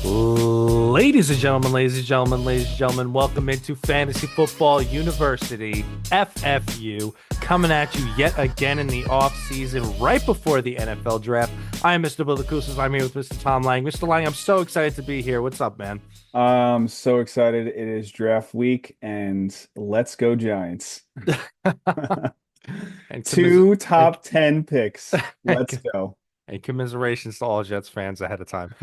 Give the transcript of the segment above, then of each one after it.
Ladies and gentlemen, welcome into Fantasy Football University, FFU, coming at you yet again in the off season, right before the NFL draft. I am Mr. Billacousas. I'm here with Mr. Tom Lang. Mr. Lang, I'm so excited to be here. What's up, man? I'm so excited. It is draft week and let's go Giants. And, commis- Two and, top 10 picks. Let's and go. commiserations to all Jets fans ahead of time.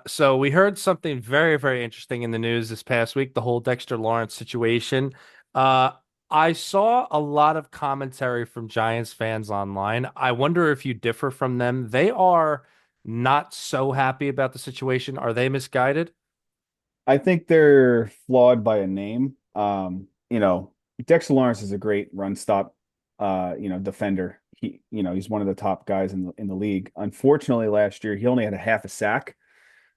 So we heard something very, very interesting in the news this past week, the whole Dexter Lawrence situation. Uh, I saw a lot of commentary from Giants fans online. I wonder if you differ from them. They are not so happy about the situation. Are they misguided? I think they're flawed by a name. Dexter Lawrence is a great run stop defender. He's one of the top guys in the league. Unfortunately, last year he only had a half a sack.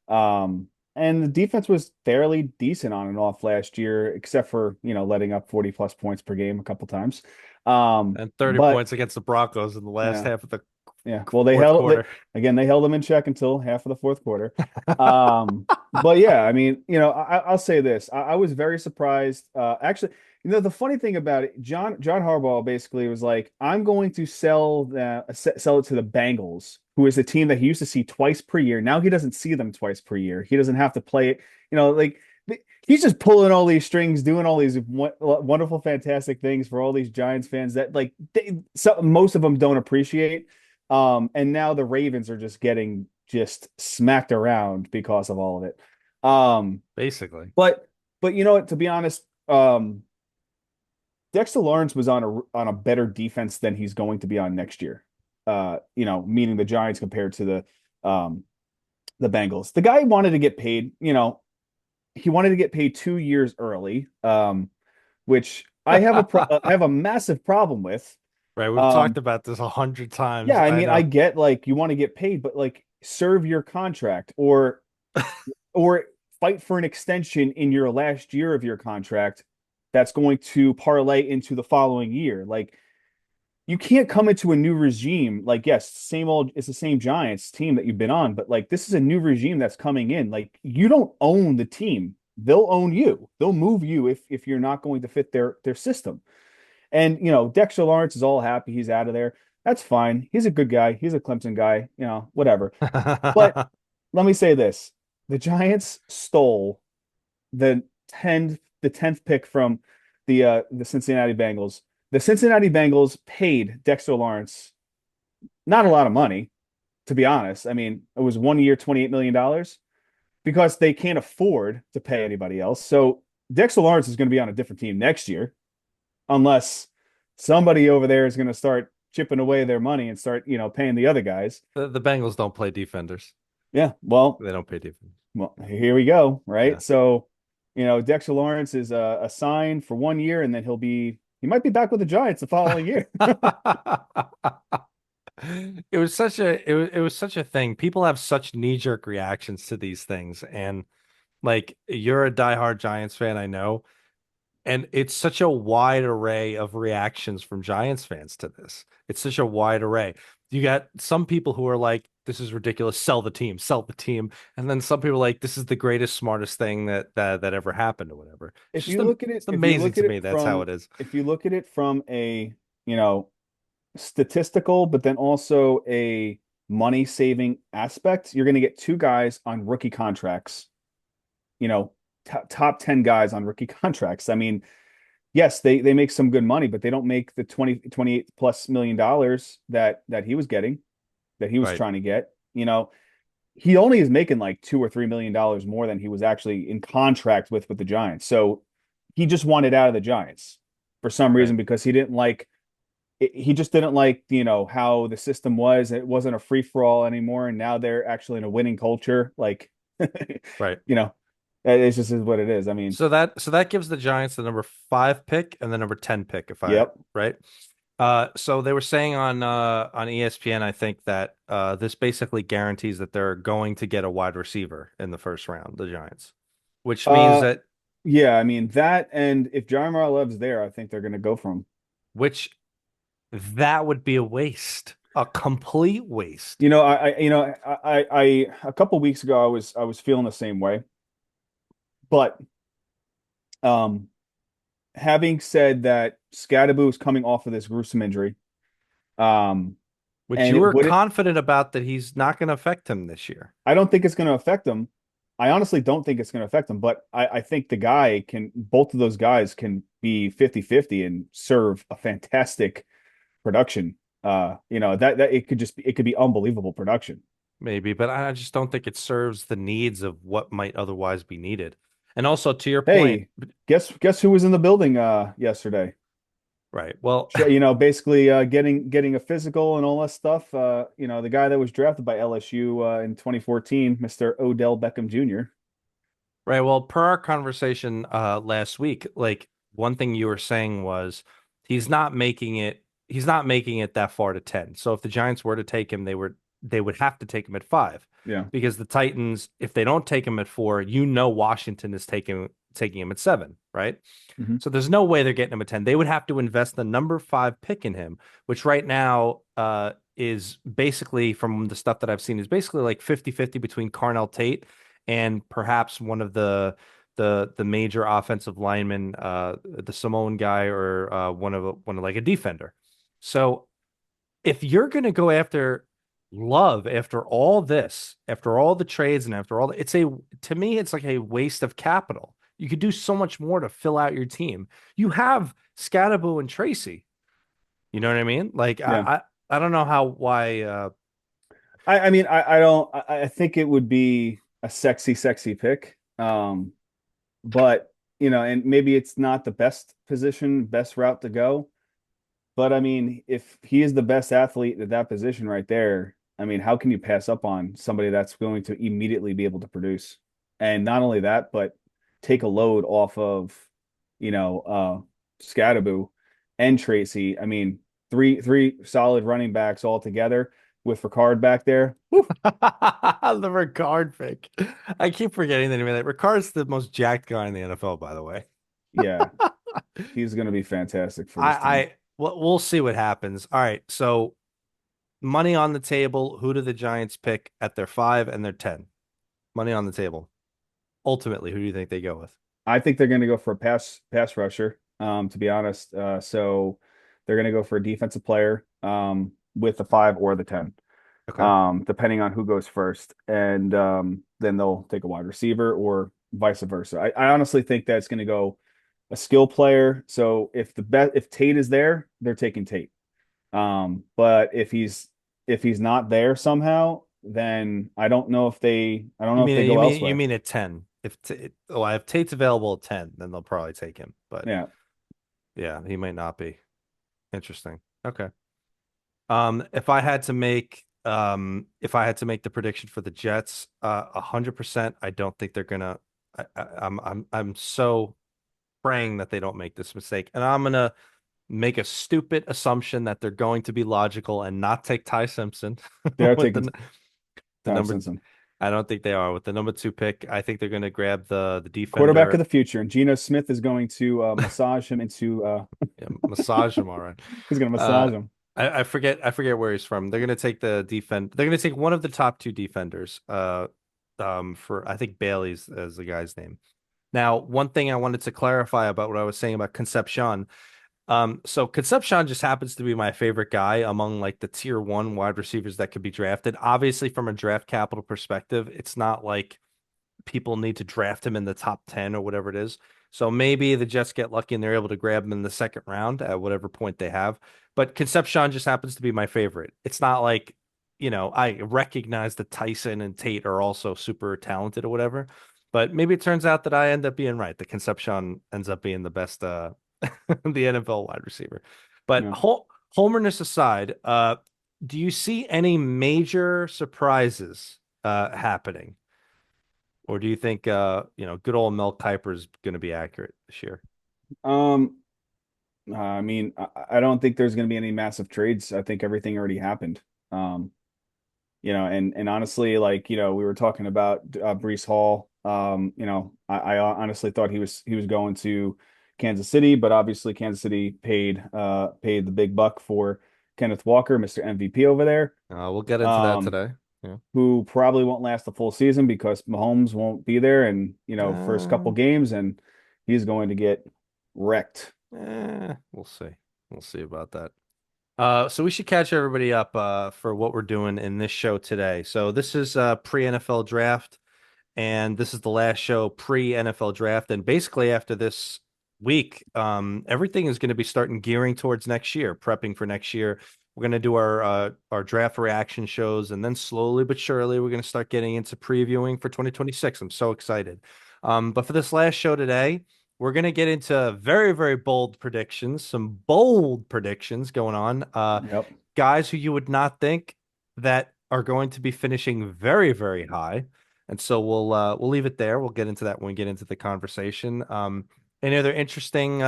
And the defense was fairly decent on and off last year, except for, letting up 40 plus points per game a couple times. And 30 But points against the Broncos in the last yeah, half of the yeah. Well, fourth quarter. they held them in check until half of the fourth quarter. But yeah, I mean, I'll say this. I was very surprised. Actually, the funny thing about it, John Harbaugh basically was like, I'm going to sell it to the Bengals, who is a team that he used to see twice per year. Now he doesn't see them twice per year. He doesn't have to play it. Like he's just pulling all these strings, doing all these wonderful, fantastic things for all these Giants fans that most of them don't appreciate. And now the Ravens are just getting just smacked around because of all of it. Um, Basically. but you know what? To be honest, Dexter Lawrence was on a better defense than he's going to be on next year. Meaning the Giants compared to the Bengals. The guy wanted to get paid. He wanted to get paid 2 years early, which I have a massive problem with. Right. We've talked Um, about this 100 times. Yeah, I I mean, I know. get like you want to get paid, but like serve your contract or fight for an extension in your last year of your contract that's going to parlay into the following year. Like you can't come into a new regime like yes, same old it's the same Giants team that you've been on, but like this is a new regime that's coming in. Like you don't own the team. They'll own you. They'll move you if you're not going to fit their system. And Dexter Lawrence is all happy he's out of there. That's fine. He's a good guy. He's a Clemson guy, whatever. But let me say this. The Giants stole the 10th pick from the Cincinnati Bengals. The Cincinnati Bengals paid Dexter Lawrence not a lot of money, to be honest. I mean, it was 1 year, $28 million because they can't afford to pay anybody else. So Dexter Lawrence is going to be on a different team next year unless somebody over there is going to start chipping away their money and start, paying the other guys. The Bengals don't play defenders. Yeah, well, They don't pay defenders. here we go, right? Yeah. So, Dexter Lawrence is a sign for 1 year, and then he might be back with the Giants the following year. It was such a thing. People have such knee-jerk reactions to these things. And like you're a diehard Giants fan, I know. And it's such a wide array of reactions from Giants fans to this. It's such a wide array. You got some people who are like, this is ridiculous, sell the team, sell the team. And then some people are like, this is the greatest, smartest thing that ever happened or whatever. If you look at it, It's amazing to me that's how it is. if you look at it from a, statistical, but then also a money saving aspect, you're going to get two guys on rookie contracts, you know, top 10 guys on rookie contracts. I mean, yes, they make some good money, but they don't make the 28 plus $1 million that he was getting, that he was Right. trying to get. He only is making like $2 or $3 million more than he was actually in contract with the Giants. So he just wanted out of the Giants for some Right. reason because he just didn't like, how the system was. It wasn't a free for all anymore. And now they're actually in a winning culture. Like, Right. you know, it just is what it is. I mean, So that gives the Giants the number 5 pick and the number 10 pick, if I yep. right. So they were saying on ESPN, I think that this basically guarantees that they're going to get a wide receiver in the first round, the Giants, which means Uh, that yeah, I mean that, and if Jaromir Love's there, I think they're going to go from him. which that would be a waste. a complete waste. A couple weeks ago I was feeling the same way. But um, having said that, Scadaboo is coming off of this gruesome injury, um, Which and you it were wouldn't. confident about that he's not going to affect him this year. I don't think it's going to affect him. I honestly don't think it's going to affect him, but I think both of those guys can be 50-50 and serve a fantastic production. That it could be unbelievable production. Maybe, but I just don't think it serves the needs of what might otherwise be needed. And also to your point, Hey, guess who was in the building yesterday? right? Well, Basically getting a physical and all that stuff. The guy that was drafted by LSU in 2014, Mr. Odell Beckham Jr. right. Well, per our conversation last week, like one thing you were saying was he's not making it that far to 10. So if the Giants were to take him, they would have to take him at 5 Yeah. because the Titans, if they don't take him at 4, Washington is taking him at 7, right? Hmm. So there's no way they're getting him at 10. They would have to invest the number 5 pick in him, which right now is basically, from the stuff that I've seen, is basically like 50-50 between Carnell Tate and perhaps one of the major offensive linemen, the Samoan guy, or one of like a defender. So if you're going to go after Love after all this, after all the trades and after all, to me, it's like a waste of capital. You could do so much more to fill out your team. You have Scadaboo and Tracy. You know what I mean? Like Yeah. I don't know how why I mean, I don't. I think it would be a sexy pick. But and maybe it's not the best position, best route to go. But I mean, if he is the best athlete at that position right there, I mean, how can you pass up on somebody that's going to immediately be able to produce? And not only that, but take a load off of, Scadaboo and Tracy. I mean, three solid running backs all together with Ricard back there. Whew, the Ricard pick. I keep forgetting the name of that. Ricard's the most jacked guy in the NFL, by the way. yeah, he's going to be fantastic for this team. We'll see what happens. All right, so money on the table. Who do the Giants pick at their 5 and their 10? Money on the table. Ultimately, who do you think they go with? I think they're going to go for a pass rusher. To be honest, so they're going to go for a defensive player with the 5 or the 10, Okay. depending on who goes first, and then they'll take a wide receiver or vice versa. I honestly think that it's going to go a skill player. So if Tate is there, they're taking Tate. But if he's not there somehow, then I don't know if they go You elsewhere. mean at 10? If Tate's available at 10, then they'll probably take him. But Yeah. yeah, he might not be. Interesting. Okay. If I had to make the prediction for the Jets, 100%, I don't think they're gonna. I'm so praying that they don't make this mistake, and I'm gonna make a stupid assumption that they're going to be logical and not take Ty Simpson They are with taking the Tom number. Simpson. I don't think they are with the number 2 pick. I think they're going to grab the Quarterback of defender. the future. And Geno Smith is going to massage him into Yeah, massage him. All right. he's going to Uh, massage him. I forget where he's from. They're going to take the defend. They're going to take one of the top 2 defenders. For I think Bailey's as the guy's name. Now, one thing I wanted to clarify about what I was saying about Concepcion. So Concepcion just happens to be my favorite guy among like the tier 1 wide receivers that could be drafted. Obviously, from a draft capital perspective, it's not like people need to draft him in the top 10 or whatever it is. So maybe the Jets get lucky and they're able to grab him in the second round at whatever point they have. But Concepcion just happens to be my favorite. It's not like, I recognize that Tyson and Tate are also super talented or whatever. But maybe it turns out that I end up being right. The Concepcion ends up being the best the NFL wide receiver. But Yeah. homerness aside, do you see any major surprises happening? Or do you think good old Mel Kiper is going to be accurate this year? Um, I mean, I don't think there's going to be any massive trades. I think everything already happened. Um, and honestly, like, we were talking about Brees Hall. I honestly thought he was going to Kansas City, but obviously Kansas City paid the big buck for Kenneth Walker, Mr. MVP over there, We'll get into that um, today. Yeah. who probably won't last the full season because Mahomes won't be there and, first couple Uh, games, and he's going to get wrecked. we'll see. We'll see about that. So we should catch everybody up for what we're doing in this show today. So this is pre-NFL draft, and this is the last show pre-NFL draft. And basically after this week, everything is going to be starting gearing towards next year, prepping for next year. We're going to do our draft reaction shows, and then slowly but surely we're going to start getting into previewing for 2026. I'm so excited. But for this last show today, we're going to get into very, very bold predictions, some bold predictions going on. Yep. Guys who you would not think that are going to be finishing very, very high. And so we'll leave it there. We'll get into that when we get into the conversation. Any other interesting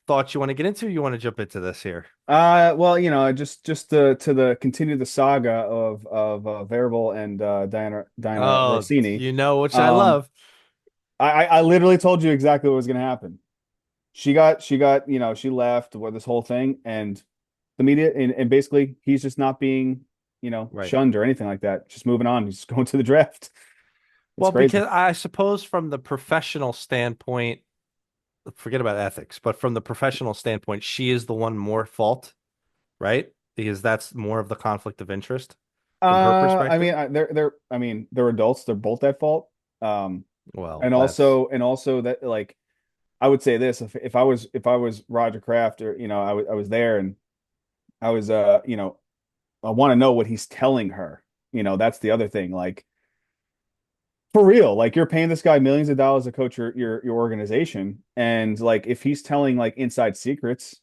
thoughts you want to get into? Or you want to jump into this here? Well, just to the continue the saga of Variable and Diana Oh, Rossini. you know which I Um, love. I literally told you exactly what was going to happen. She got she left with this whole thing, and the media, and basically he's just not being Right. shunned or anything like that. Just moving on. He's going to the draft. It's Well, crazy. because I suppose from the professional standpoint, forget about ethics, but from the professional standpoint, she is the one more fault, right? Because that's more of the conflict of interest from her I perspective. mean, they're adults. They're both at fault. Um, Well, and that's also that, like, I would say this, if I was Roger Kraft, or I was there, and I was I want to know what he's telling her. That's the other thing. Like, for real, like, you're paying this guy millions of dollars to coach your organization, and like, if he's telling like inside secrets,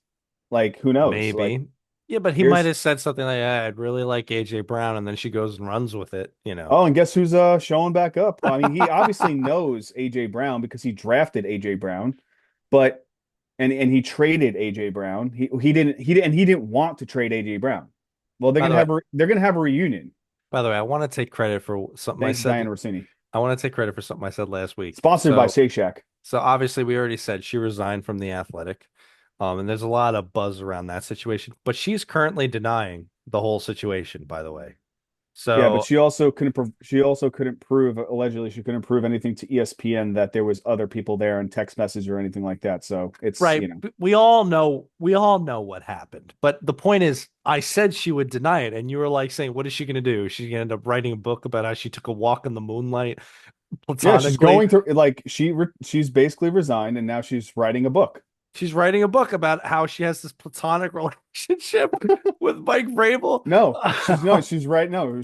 like, who knows? Like, maybe. Yeah, but he might here's have said something like, I'd really like AJ Brown, and then she goes and runs with it, you know. Oh, and guess who's showing back up? I mean, he obviously knows AJ Brown because he drafted AJ Brown, but and he traded AJ Brown. He didn't want to trade AJ Brown. Well, By the way, they're gonna have a reunion. I want to take credit for something I Thanks, said. Diana Rossini. I want to take credit for something I said last week. Sponsored by So, Shake Shack. obviously we already said she resigned from the Athletic. And there's a lot of buzz around that situation, but she's currently denying the whole situation, by the way. Yeah, but So, she also couldn't prove, allegedly she couldn't prove anything to ESPN that there was other people there in text message or anything like that. So it's, right, we all know what happened. But the point is, I said she would deny it, and you were like saying, "What is she going to do? She's going to end up writing a book about how she took a walk in the moonlight yeah, she's platonically." going through, like, she's basically resigned, and now she's writing a book. She's writing a book about how she has this platonic relationship with Mike Vrabel.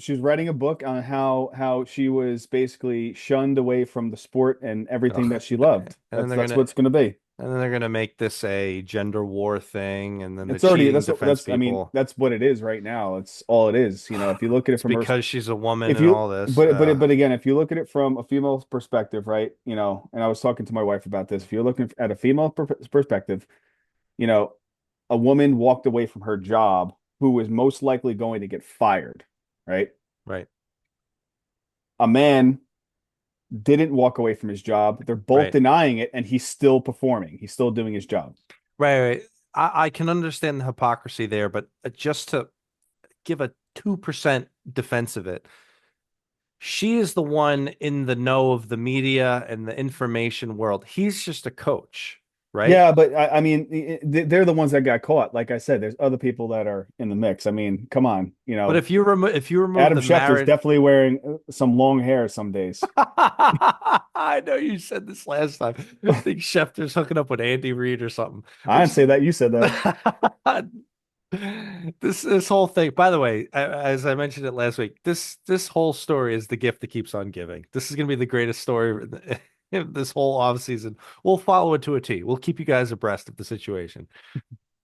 She's writing a book on how she was basically shunned away from the sport and everything Ugh. that she And loved. then they're That's gonna what it's going to be. and then they're gonna make this a gender war thing, and then the It's already cheating that's what defense that's I mean, people. that's what it is right now. It's all it is. If you look at it It's from her, because she's a woman if and you all this. but again, if you look at it from a female perspective, right? And I was talking to my wife about this. If you're looking at a female perspective, you know, a woman walked away from her job who was most likely going to get fired, right? Right, A man didn't walk away from his job. They're both right, denying it, and he's still performing. He's still doing his job. right. I can understand the hypocrisy there, but just to give a 2% defense of it, she is the one in the know of the media and the information world. He's just a coach, right? Yeah, but I mean, they're the ones that got caught. Like I said, there's other people that are in the mix. I mean, come on, But if you remove Adam the Schefter's marriage, definitely wearing some long hair some days. I know you said this last time. I think Schefter's hooking up with Andy Reid or something. I didn't Which say that. You said that. this whole thing, by the way, as I mentioned it last week, this whole story is the gift that keeps on giving. This is going to be the greatest story in this whole off season. We'll follow it to a T. We'll keep you guys abreast of the situation.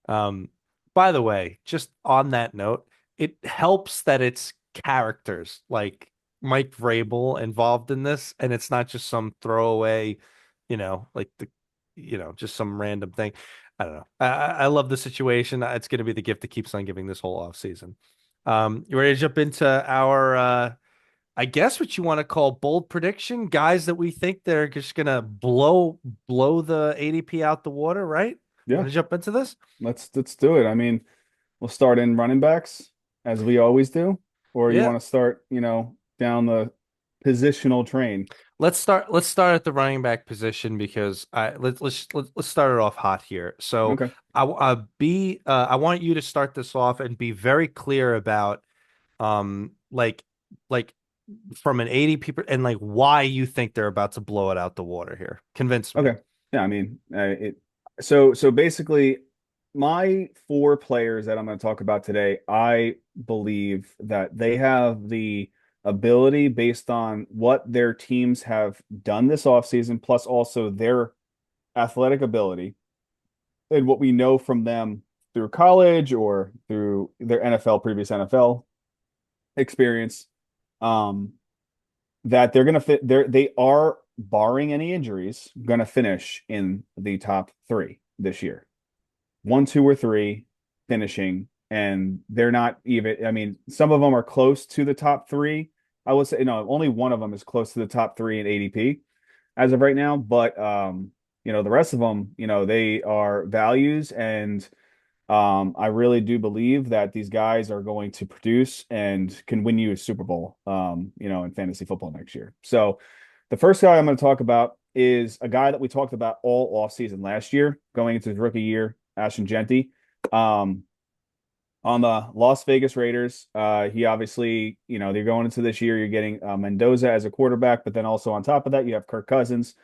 Um, by the way, just on that note, it helps that it's characters like Mike Vrabel involved in this, and it's not just some throwaway, like just some random thing. I don't know. I love the situation. It's going to be the gift that keeps on giving this whole off season. You ready to jump into our, I guess what you want to call bold prediction, guys that we think they're just going to blow the ADP out the water, right? You Yeah, want to jump into this? let's do it. I mean, we'll start in running backs as we always do, or you Yeah, want to start, down the positional train. let's start at the running back position because let's start it off hot here. So Okay. I want you to start this off and be very clear about like like from an ADP and like why you think they're about to blow it out the water here. Convince me. Okay. Yeah, I mean, so basically my four players that I'm going to talk about today, I believe that they have the ability based on what their teams have done this offseason, plus also their athletic ability and what we know from them through college or through their previous NFL experience. Um, that they're going to fit they are barring any injuries going to finish in the top three this year, one, two, or three finishing, and they're not even, I mean, some of them are close to the top three. I would say, only one of them is close to the top three in ADP as of right now, but the rest of them, they are values, and I really do believe that these guys are going to produce and can win you a Super Bowl, in fantasy football next year. So the first guy I'm going to talk about is a guy that we talked about all offseason last year, going into his rookie year, Ashton Genty. Um, on the Las Vegas Raiders, he obviously, they're going into this year, you're getting Mendoza as a quarterback, but then also on top of that, you have Kirk Cousins.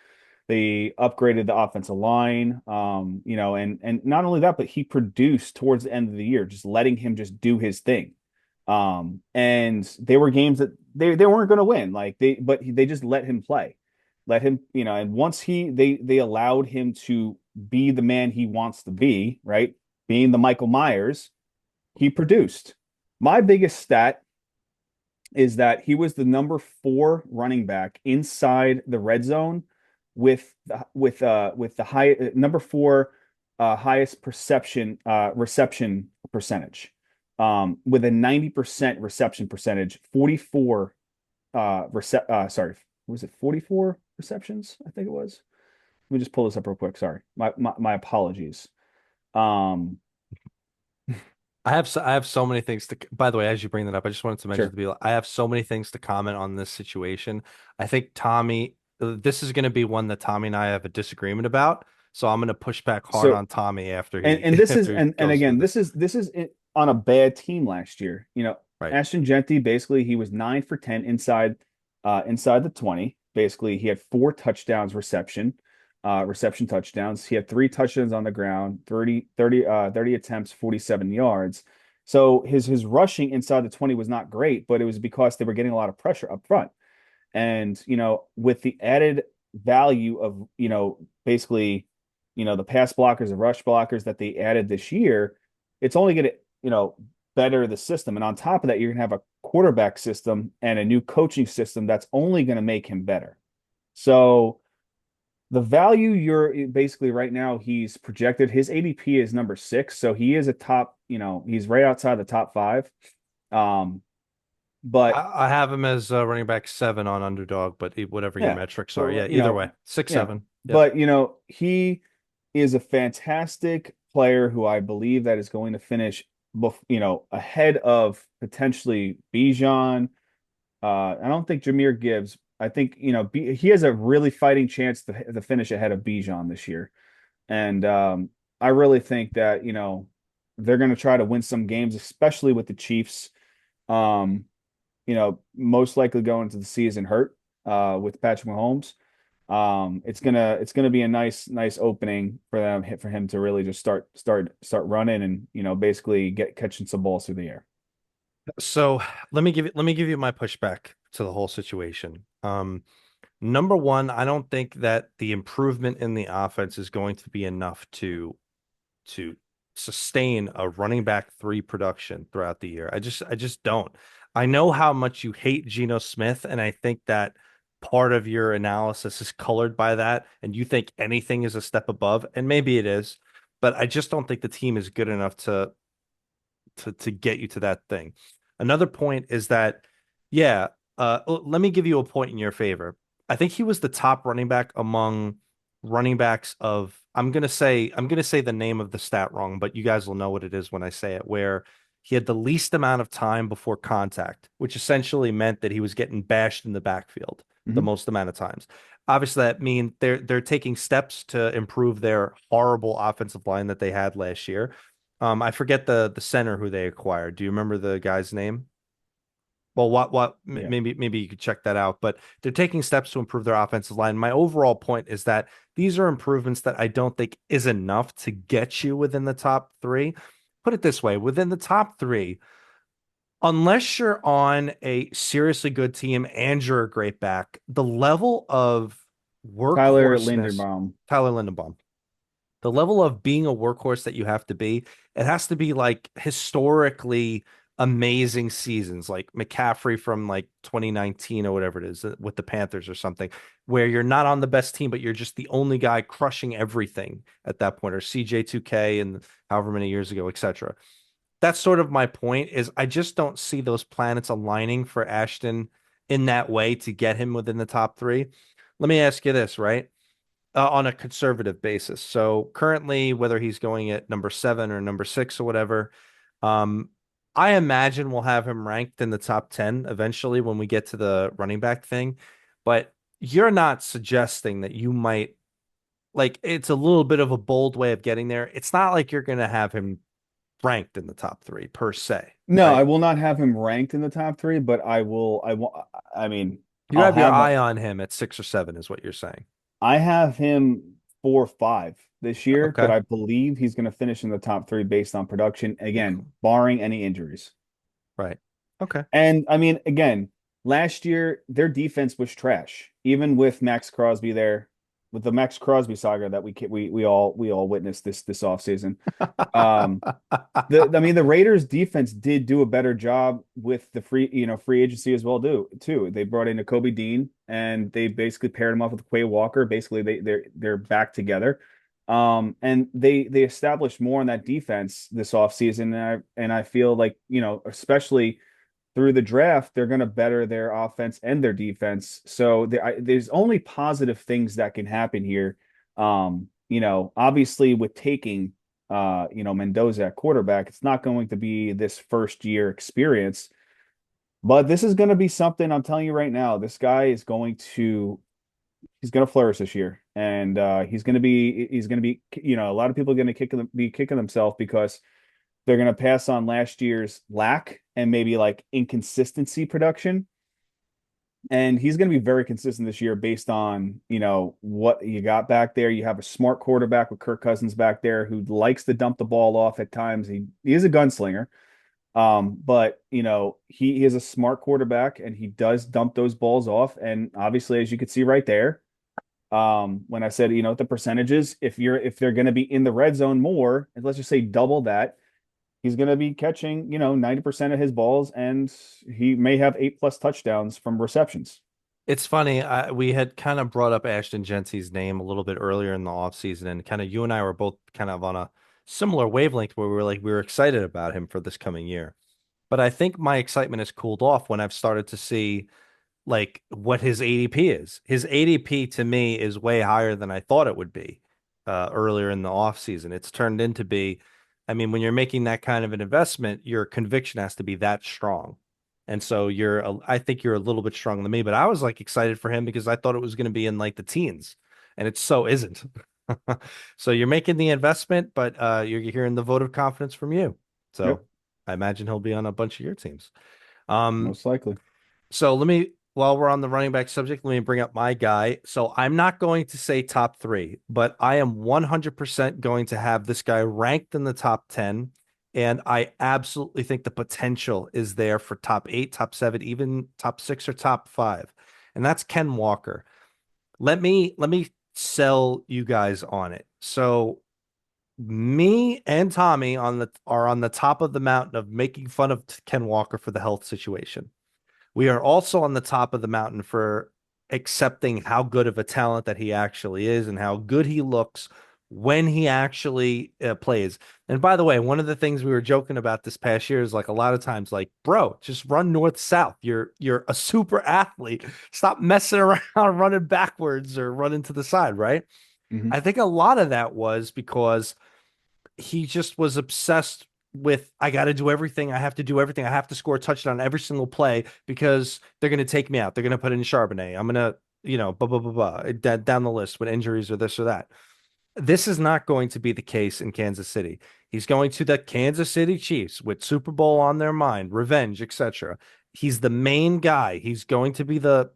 They upgraded the offensive line, and not only that, but he produced towards the end of the year, just letting him just do his thing. And they were games that they weren't going to win, but they just let him play, let him, and once they allowed him to be the man he wants to be, right, being the Michael Myers, he produced. My biggest stat is that he was the number four running back inside the red zone with the high number four highest reception percentage, with a 90% reception percentage, 44 sorry, was it 44 receptions? I think it was. Let me just pull this up real quick. Sorry. My apologies. Um, I have so many things to, by the way, as you bring that up, I just wanted to mention to sure. people, I have so many things to comment on this situation. I think Tommy, this is going to be one that Tommy and I have a disagreement about. So I'm going to push back hard So on Tommy after and he and this is after he and goes through again, this. this is on a bad team last year. Right. Ashton Genty, basically he was 9 for 10 inside the 20. Basically, he had four touchdowns reception touchdowns. He had three touchdowns on the ground, 30 attempts, 47 yards. So his rushing inside the 20 was not great, but it was because they were getting a lot of pressure up front. And, with the added value of, basically, the pass blockers and rush blockers that they added this year, it's only going to, better the system. And on top of that, you're going to have a quarterback system and a new coaching system that's only going to make him better. So the value you're basically right now, he's projected, his ADP is number 6. So he is a top, he's right outside the top five. Um, but I have him as running back 7 on underdog, but whatever your Yeah. metrics are. So, Yeah, either way. Six, yeah. seven. Yep. But, he is a fantastic player who I believe that is going to finish, ahead of potentially Bijan. I don't think Jameer Gibbs. I think, he has a really fighting chance to finish ahead of Bijan this year. And I really think that, they're going to try to win some games, especially with the Chiefs. Um, most likely going into the season hurt with Patrick Mahomes. It's gonna be a nice opening for him to really just start running and basically get catching some balls through the air. So let me give you my pushback to the whole situation. Number one, I don't think that the improvement in the offense is going to be enough to sustain a running back 3 production throughout the year. I just don't. I know how much you hate Geno Smith, and I think that part of your analysis is colored by that, and you think anything is a step above, and maybe it is, but I just don't think the team is good enough to get you to that thing. Another point is that, yeah, let me give you a point in your favor. I think he was the top running back among running backs of I'm gonna say the name of the stat wrong, but you guys will know what it is when I say it, where he had the least amount of time before contact, which essentially meant that he was getting bashed in the backfield the Hmm. most amount of times. Obviously, that means they're taking steps to improve their horrible offensive line that they had last year. I forget the center who they acquired. Do you remember the guy's name? Well, Yeah. maybe you could check that out, but they're taking steps to improve their offensive line. My overall point is that these are improvements that I don't think is enough to get you within the top three. Put it this way, within the top three, unless you're on a seriously good team and you're a great back, the level of Tyler workhorseness, Linderbaum. Tyler Lindenbaum, the level of being a workhorse that you have to be, it has to be like historically amazing seasons, like McCaffrey from like 2019 or whatever it is with the Panthers or something, where you're not on the best team, but you're just the only guy crushing everything at that point, or CJ2K and however many years ago, etc. That's sort of my point is I just don't see those planets aligning for Ashton in that way to get him within the top three. Let me ask you this, right? On a conservative basis. So currently, whether he's going at number seven or number six or whatever, um, I imagine we'll have him ranked in the top 10 eventually when we get to the running back thing. But you're not suggesting that you might like it's a little bit of a bold way of getting there. It's not like you're going to have him ranked in the top three per se, No, I right? will not have him ranked in the top three, but I will. I will. I mean, You I'll have your have. eye on him at six or seven, is what you're saying. I have him 4-5 this year, but Okay. I believe he's going to finish in the top three based on production. Okay. Again, barring any injuries. Right. Okay. And I mean, again, last year their defense was trash, even with Max Crosby there, with the Max Crosby saga that we all witnessed this offseason. Um, I mean the Raiders defense did do a better job with the free agency as well too. They brought in Kobe Dean and they basically paired him up with Quay Walker. Basically they're back together. And they established more on that defense this offseason and I feel like, especially through the draft, they're going to better their offense and their defense. So there's only positive things that can happen here. Obviously with taking Mendoza at quarterback, it's not going to be this first year experience, but this is going to be something I'm telling you right now. This guy is going to he's going to flourish this year, and he's going to be a lot of people are going to be kicking themselves because they're going to pass on last year's lack and maybe like inconsistency production. And he's going to be very consistent this year based on, what you got back there. You have a smart quarterback with Kirk Cousins back there who likes to dump the ball off at times. He is a gunslinger. But he is a smart quarterback and he does dump those balls off. And obviously, as you could see right there, when I said, the percentages, if they're going to be in the red zone more, and let's just say double that, he's going to be catching, 90% of his balls, and he may have 8+ touchdowns from receptions. It's funny. We had kind of brought up Ashton Gentsy's name a little bit earlier in the offseason, and kind of you and I were both kind of on a similar wavelength where we were excited about him for this coming year. But I think my excitement has cooled off when I've started to see like what his ADP is. His ADP to me is way higher than I thought it would be earlier in the offseason. It's turned into be, I mean, when you're making that kind of an investment, your conviction has to be that strong. And so I think you're a little bit stronger than me, but I was like excited for him because I thought it was going to be in like the teens, and it so isn't. So you're making the investment, but you're hearing the vote of confidence from you. Yep, So I imagine he'll be on a bunch of your teams. Um, most likely. so while we're on the running back subject, let me bring up my guy. So I'm not going to say top three, but I am 100% going to have this guy ranked in the top 10. And I absolutely think the potential is there for top eight, top seven, even top six or top five. And that's Ken Walker. Let me sell you guys on it. So me and Tommy are on the top of the mountain of making fun of Ken Walker for the health situation. We are also on the top of the mountain for accepting how good of a talent that he actually is and how good he looks when he actually plays. And by the way, one of the things we were joking about this past year is like a lot of times, like, bro, just run north south. You're a super athlete. Stop messing around running backwards or running to the side, right? Hmm. I think a lot of that was because he just was obsessed with I got to do everything. I have to do everything. I have to score a touchdown every single play because they're going to take me out. They're going to put in Charbonnet. I'm going to, blah, blah, blah, blah, down the list with injuries or this or that. This is not going to be the case in Kansas City. He's going to the Kansas City Chiefs with Super Bowl on their mind, revenge, etc. He's the main guy. He's going to be the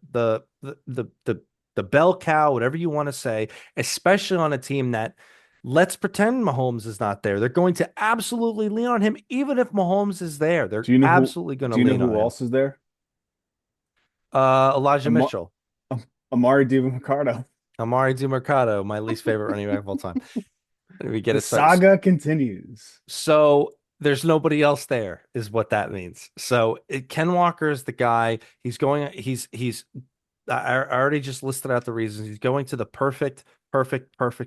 bell cow, whatever you want to say, especially on a team that let's pretend Mahomes is not there. They're going to absolutely lean on him, even if Mahomes is there. They're Do you know who? absolutely going to Do you know lean who on him. else is there? Elijah Amar, Mitchell, Amari DiMercado. Amari DiMercado, my least favorite running back of all time. We get The it started. saga continues. So there's nobody else there, is what that means. So Ken Walker is the guy. I already just listed out the reasons. He's going to the perfect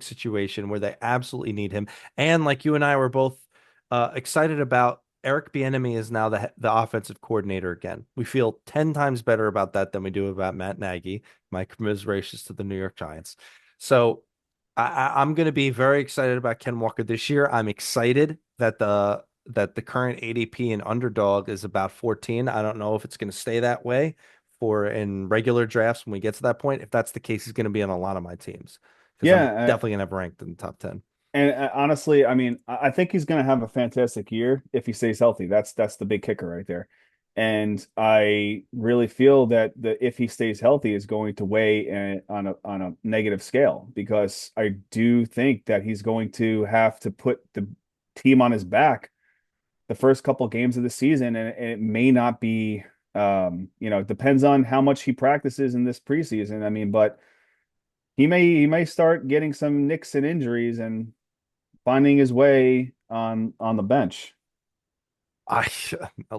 situation where they absolutely need him. And like you and I were both excited about, Eric Bieniemy is now the offensive coordinator again. We feel 10 times better about that than we do about Matt Nagy. My commiserations to the New York Giants. So I'm going to be very excited about Ken Walker this year. I'm excited that the current ADP and underdog is about 14. I don't know if it's going to stay that way for in regular drafts when we get to that point. If that's the case, he's going to be on a lot of my teams because I'm Yeah, definitely going to have ranked in the top 10. and honestly, I mean, I think he's going to have a fantastic year if he stays healthy. That's the big kicker right there. And I really feel that if he stays healthy is going to weigh on a negative scale because I do think that he's going to have to put the team on his back the first couple games of the season, and it may not be, it depends on how much he practices in this preseason. I mean, but he may start getting some nicks and injuries and finding his way on the bench, I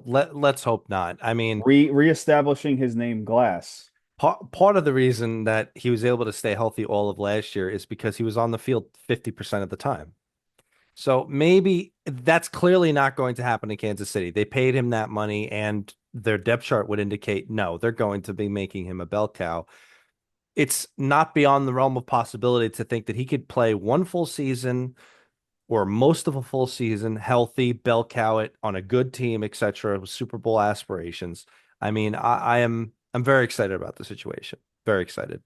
let's hope not. I mean, reestablishing his name Glass. part of the reason that he was able to stay healthy all of last year is because he was on the field 50% of the time. So maybe that's clearly not going to happen in Kansas City. They paid him that money, and their depth chart would indicate no, they're going to be making him a bell cow. It's not beyond the realm of possibility to think that he could play one full season or most of a full season, healthy, bell cow it on a good team, etc., with Super Bowl aspirations. I mean, I'm very excited about the situation. Very excited.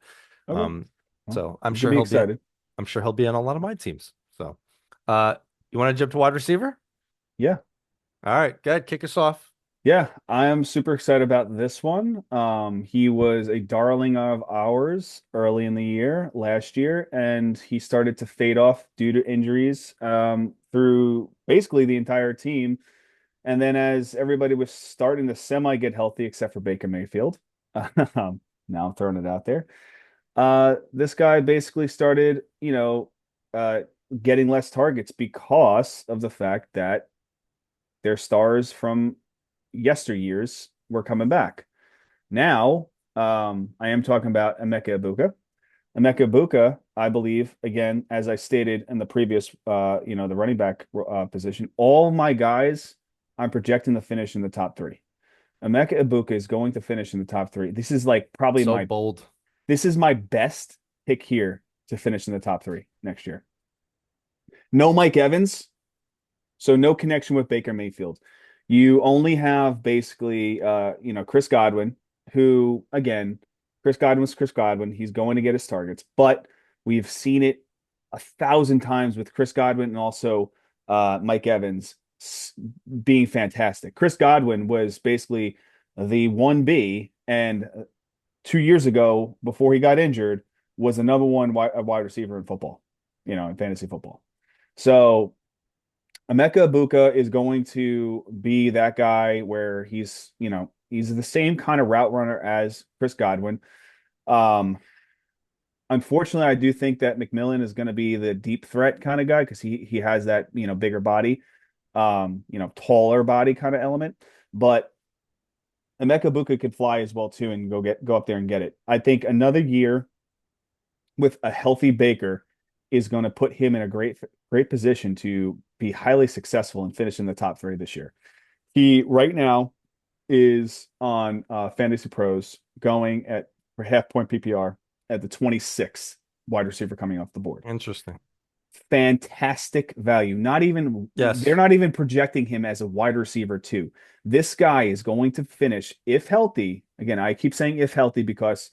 Okay, Um, well, so you can be excited. I'm sure he'll be on a lot of my teams. So, uh, you want to jump to wide receiver? Yeah. All right, good. Kick us off. Yeah, I am super excited about this one. He was a darling of ours early in the year, last year, and he started to fade off due to injuries through basically the entire team. And then as everybody was starting to semi get healthy, except for Baker Mayfield, now I'm throwing it out there. This guy basically started, uh, getting less targets because of the fact that their stars from yesteryears were coming back. Now, I am talking about Emeka Ibuka. Emeka Ibuka, I believe, again, as I stated in the previous, the running back position, all my guys, I'm projecting to finish in the top three. Emeka Ibuka is going to finish in the top three. This is like probably So bold. this is my best pick here to finish in the top three next year. No Mike Evans, so no connection with Baker Mayfield. You only have basically, Chris Godwin, who again, Chris Godwin's Chris Godwin. He's going to get his targets, but we've seen it 1,000 times with Chris Godwin and also Mike Evans being fantastic. Chris Godwin was basically the 1B, and 2 years ago, before he got injured, was the number one wide receiver in football, in fantasy football. So Emeka Ibuka is going to be that guy where he's the same kind of route runner as Chris Godwin. Um, Unfortunately, I do think that McMillan is going to be the deep threat kind of guy because he has that, bigger body, taller body kind of element. But Emeka Ibuka could fly as well too and go up there and get it. I think another year with a healthy Baker is going to put him in a great position to be highly successful and finish in the top three this year. He right now is on Fantasy Pros going at for half point PPR at the 26th wide receiver coming off the board. Interesting. Fantastic value. Not even they're Yes. not even projecting him as a wide receiver too. This guy is going to finish if healthy. Again, I keep saying if healthy because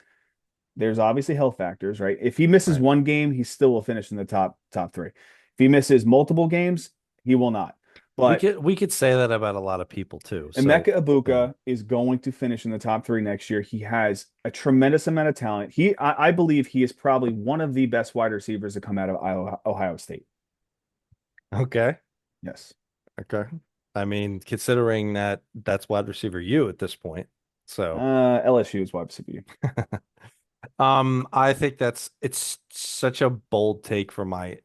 there's obviously health factors, right? If he misses Right. one game, he still will finish in the top three. If he misses multiple games, he will not. We But could we could say that about a lot of people too. So, Emeka you know, Ibuka is going to finish in the top three next year. He has a tremendous amount of talent. I believe he is probably one of the best wide receivers to come out of Ohio State. okay. Yes. Okay. I mean, considering that that's wide receiver you at this point. So, LSU is wide receiver. I think it's such a bold take for my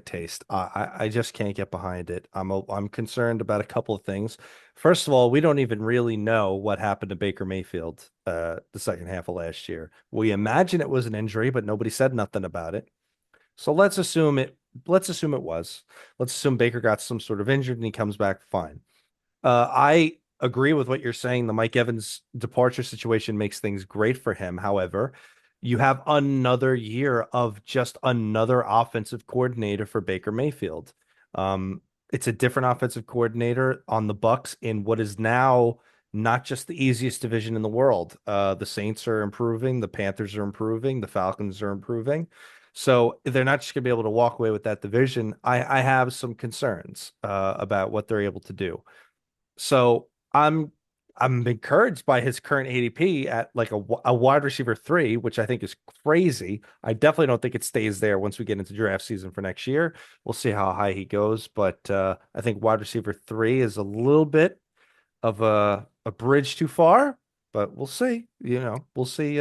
taste. I just can't get behind it. I'm concerned about a couple of things. First of all, we don't even really know what happened to Baker Mayfield the second half of last year. We imagine it was an injury, but nobody said nothing about it. So let's assume it was. Let's assume Baker got some sort of injured and he comes back fine. I agree with what you're saying. The Mike Evans departure situation makes things great for him. However, you have another year of just another offensive coordinator for Baker Mayfield. Um, it's a different offensive coordinator on the Bucks in what is now not just the easiest division in the world. The Saints are improving, the Panthers are improving, the Falcons are improving. So they're not just going to be able to walk away with that division. I have some concerns about what they're able to do. So I'm encouraged by his current ADP at like a wide receiver three, which I think is crazy. I definitely don't think it stays there once we get into draft season for next year. We'll see how high he goes, but I think wide receiver three is a little bit of a bridge too far, but we'll see. You know, we'll see.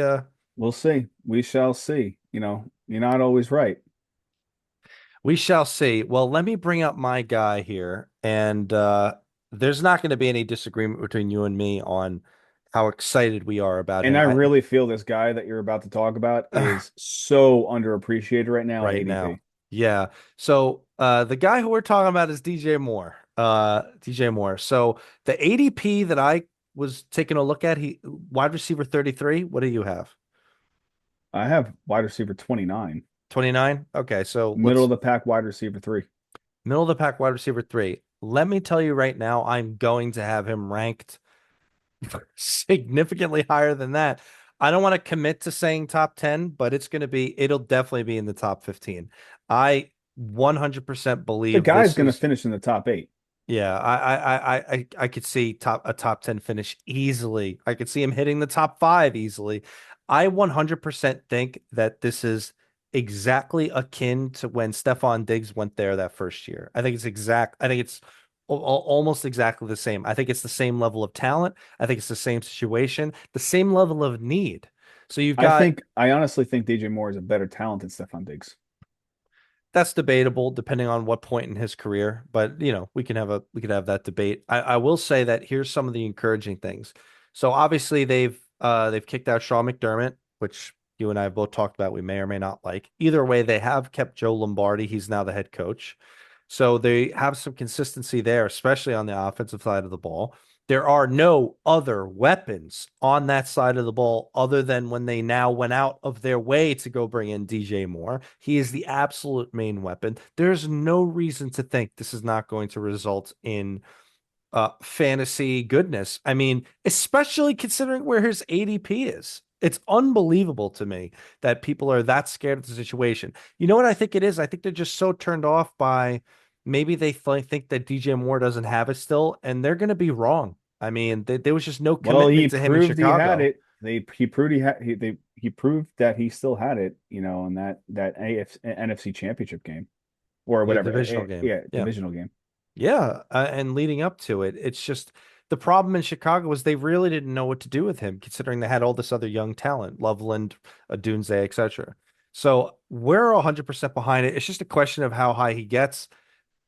We'll see. We shall see. You're not always right. We shall see. Well, let me bring up my guy here, and there's not going to be any disagreement between you and me on how excited we are about And him. I I really feel this guy that you're about to talk about is so underappreciated right now in right now, ADP. yeah. So the guy who we're talking about is DJ Moore. DJ Moore. So the ADP that I was taking a look at, he wide receiver 33. What do you have? I have wide receiver 29, 29. Okay, so middle of let's the pack wide receiver three. middle of the pack wide receiver three. Let me tell you right now, I'm going to have him ranked significantly higher than that. I don't want to commit to saying top 10, but it'll definitely be in the top 15. I 100% The believe guy's this going to is, finish in the top eight. yeah, I could see a top 10 finish easily. I could see him hitting the top five easily. I 100% think that this is exactly akin to when Stephon Diggs went there that first year. I think it's almost exactly the same. I think it's the same level of talent. I think it's the same situation, the same level of need. So you've got I honestly think DJ Moore is a better talent than Stephon Diggs. that's debatable depending on what point in his career, but we could have that debate. I will say that here's some of the encouraging things. So obviously they've kicked out Sean McDermott, which you and I have both talked about we may or may not like. Either way, they have kept Joe Lombardi. He's now the head coach. So they have some consistency there, especially on the offensive side of the ball. There are no other weapons on that side of the ball other than when they now went out of their way to go bring in DJ Moore. He is the absolute main weapon. There's no reason to think this is not going to result in fantasy goodness. I mean, especially considering where his ADP is. It's unbelievable to me that people are that scared of the situation. You know what I think it is? I think they're just so turned off by maybe they think that DJ Moore doesn't have it still, and they're going to be wrong. I mean, there was just no Well, he commitment to him in proved he had Chicago. it. He proved he proved that he still had it, in that NFC Championship game or The whatever. divisional game. Yeah, Yeah. divisional game. Yeah, and leading up to it, it's just the problem in Chicago was they really didn't know what to do with him, considering they had all this other young talent, Loveland, Dunze, etc. So we're 100% behind it. It's just a question of how high he gets.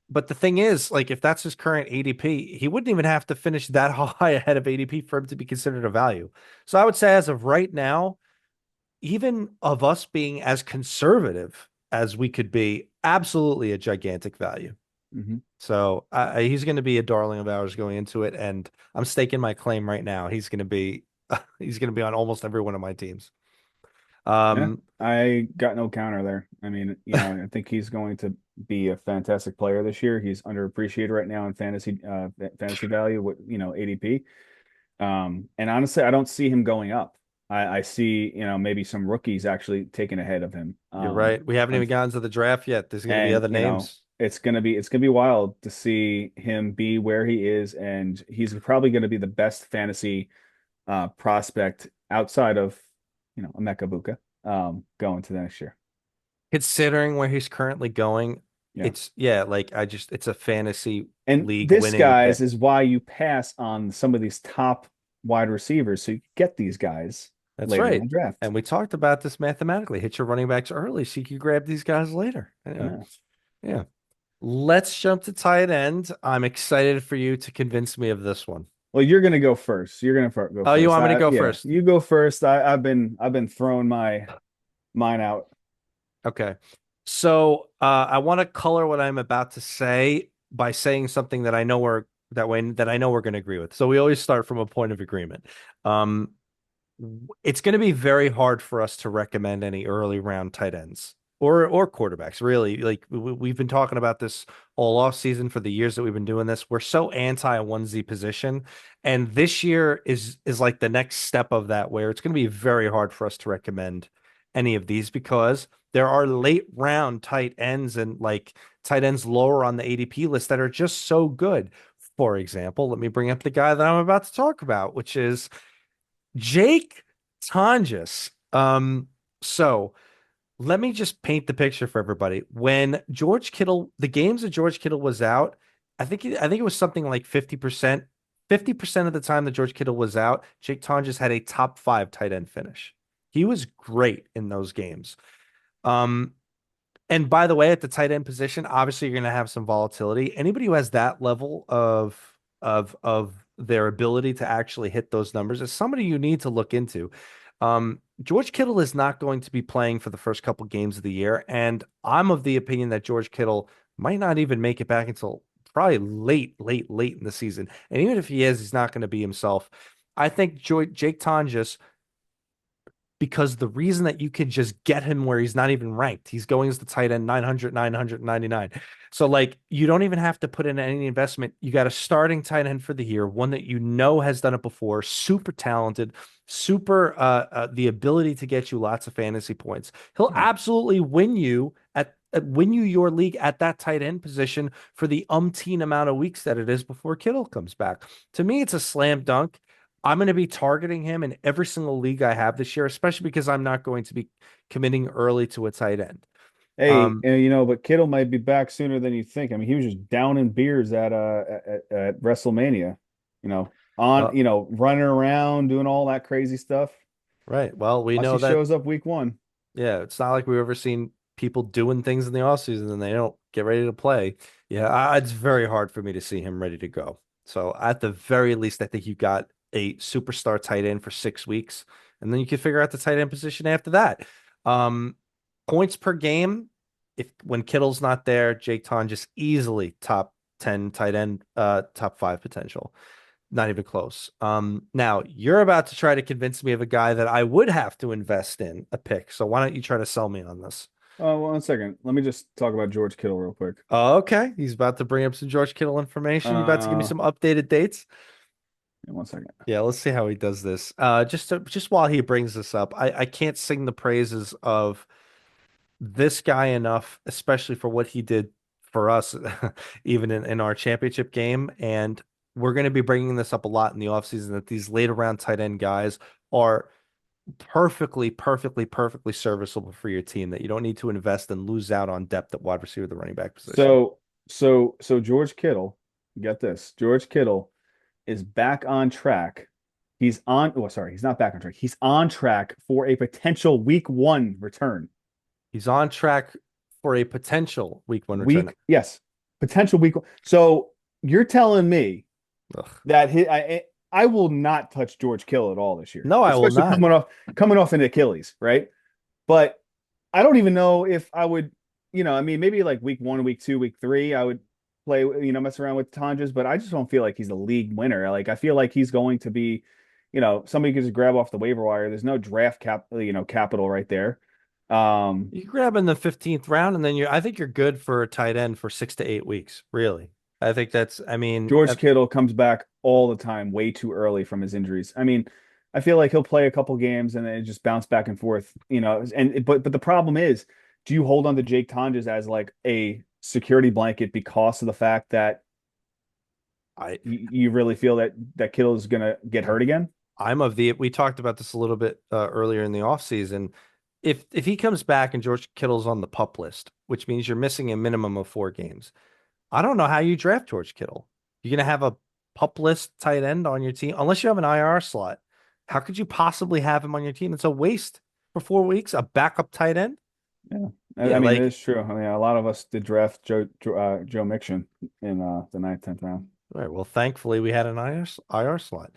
But the thing is, like, if that's his current ADP, he wouldn't even have to finish that high ahead of ADP for him to be considered a value. So I would say, as of right now, even of us being as conservative as we could be, absolutely a gigantic value. Hmm. So he's going to be a darling of ours going into it, and I'm staking my claim right now. He's going to be he's going to be on almost every one of my teams. Yeah, Um, I got no counter there. I mean, I think he's going to be a fantastic player this year. He's underappreciated right now in fantasy value, ADP. And honestly, I don't see him going up. I see, maybe some rookies actually taking ahead of him. you're right. We haven't Un- even gotten to the draft yet. There's going to be and other names. it's gonna be wild to see him be where he is, and he's probably gonna be the best fantasy prospect outside of, Emeka Buka, going to the next year. Considering where he's currently going, Yeah. it's a fantasy And league this, winning guys, pick. is why you pass on some of these top wide receivers, so you get these guys That's later in right. the draft. And we talked about this mathematically. Hit your running backs early so you can grab these guys later. Yeah. Yeah. Yeah. Let's jump to tight end. I'm excited for you to convince me of this one. Well, you're gonna go first. You're gonna go Oh, you first. want me to go Yeah, first? you go first. I've been throwing mine out. Okay. So I want to color what I'm about to say by saying something that I know we're going to agree with. So we always start from a point of agreement. Um, it's going to be very hard for us to recommend any early round tight ends or quarterbacks. Really, like we've been talking about this all off season for the years that we've been doing this. We're so anti a 1Z position, and this year is like the next step of that, where it's going to be very hard for us to recommend any of these because there are late round tight ends and like tight ends lower on the ADP list that are just so good. For example, let me bring up the guy that I'm about to talk about, which is Jake Tonjes. So let me just paint the picture for everybody. When George Kittle, the games that George Kittle was out, I think it was something like 50%. 50% of the time that George Kittle was out, Jake Tonjes had a top five tight end finish. He was great in those games. Um, and by the way, at the tight end position, obviously you're going to have some volatility. Anybody who has that level of their ability to actually hit those numbers is somebody you need to look into. George Kittle is not going to be playing for the first couple games of the year, and I'm of the opinion that George Kittle might not even make it back until probably late in the season. And even if he is, he's not going to be himself. I think Jake Tonjes, because the reason that you can just get him where he's not even ranked, he's going as the tight end 900, 999. So, like, you don't even have to put in any investment. You got a starting tight end for the year, one that you know has done it before, super talented, super, the ability to get you lots of fantasy points. He'll Yeah. absolutely win you your league at that tight end position for the umpteen amount of weeks that it is before Kittle comes back. To me, it's a slam dunk. I'm going to be targeting him in every single league I have this year, especially because I'm not going to be committing early to a tight end. Hey, Um, but Kittle might be back sooner than you think. I mean, he was just down in beers at WrestleMania, uh, running around doing all that crazy stuff. right. Well, we Unless he know that, shows up week one. yeah, it's not like we've ever seen people doing things in the offseason and they don't get ready to play. Yeah, it's very hard for me to see him ready to go. So at the very least, I think you got a superstar tight end for 6 weeks, and then you can figure out the tight end position after that. Um, Points per game, if when Kittle's not there, Jake Ton just easily top 10 tight end, top five potential. Not even close. Now you're about to try to convince me of a guy that I would have to invest in a pick. So why don't you try to sell me on this? Oh, one second. Let me just talk about George Kittle real quick. Oh, okay. He's about to bring up some George Kittle information. You about to give me Uh, some updated dates? One second. Yeah, let's see how he does this. Just while he brings this up, I can't sing the praises of this guy enough, especially for what he did for us, even in our championship game. And we're going to be bringing this up a lot in the offseason that these later round tight end guys are perfectly serviceable for your team, that you don't need to invest and lose out on depth at wide receiver, the running back position. So George Kittle, get this. George Kittle is back on track. He's not back on track. He's on track for a potential week one return. He's on track for a potential week one return. Yes, potential week one. So you're telling me Ugh. that I will not touch George Kittle at all this year, No, I will especially not. coming off an Achilles, right? But I don't even know if I would, I mean, maybe like week one, week two, week three, I would play, mess around with Tonjes, but I just don't feel like he's a league winner. Like I feel like he's going to be, somebody could just grab off the waiver wire. There's no draft capital right there. Um, You grab in the 15th round, and then I think you're good for a tight end for 6 to 8 weeks. Really, I think I mean, George Kittle comes back all the time, way too early from his injuries. I mean, I feel like he'll play a couple games and then just bounce back and forth. And but the problem is, do you hold on to Jake Tonges as like a security blanket because of the fact that I you really feel that Kittle is gonna get hurt again? I'm of the we talked about this a little bit earlier in the offseason. If he comes back and George Kittle's on the pup list, which means you're missing a minimum of 4 games, I don't know how you draft George Kittle. You're gonna have a pup list tight end on your team unless you have an IR slot. How could you possibly have him on your team? It's a waste for 4 weeks, a backup tight end. Yeah, I Yeah, mean like it's true. I mean, a lot of us did draft Joe Mixon in the ninth, 10th round. all right. Well, thankfully we had an IR slot.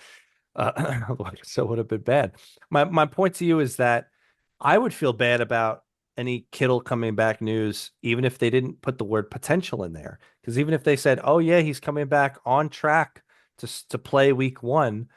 Otherwise, it would have been bad. My point to you is that I would feel bad about any Kittle coming back news, even if they didn't put the word potential in there. Because even if they said, "Oh yeah, he's coming back on track to play week one,"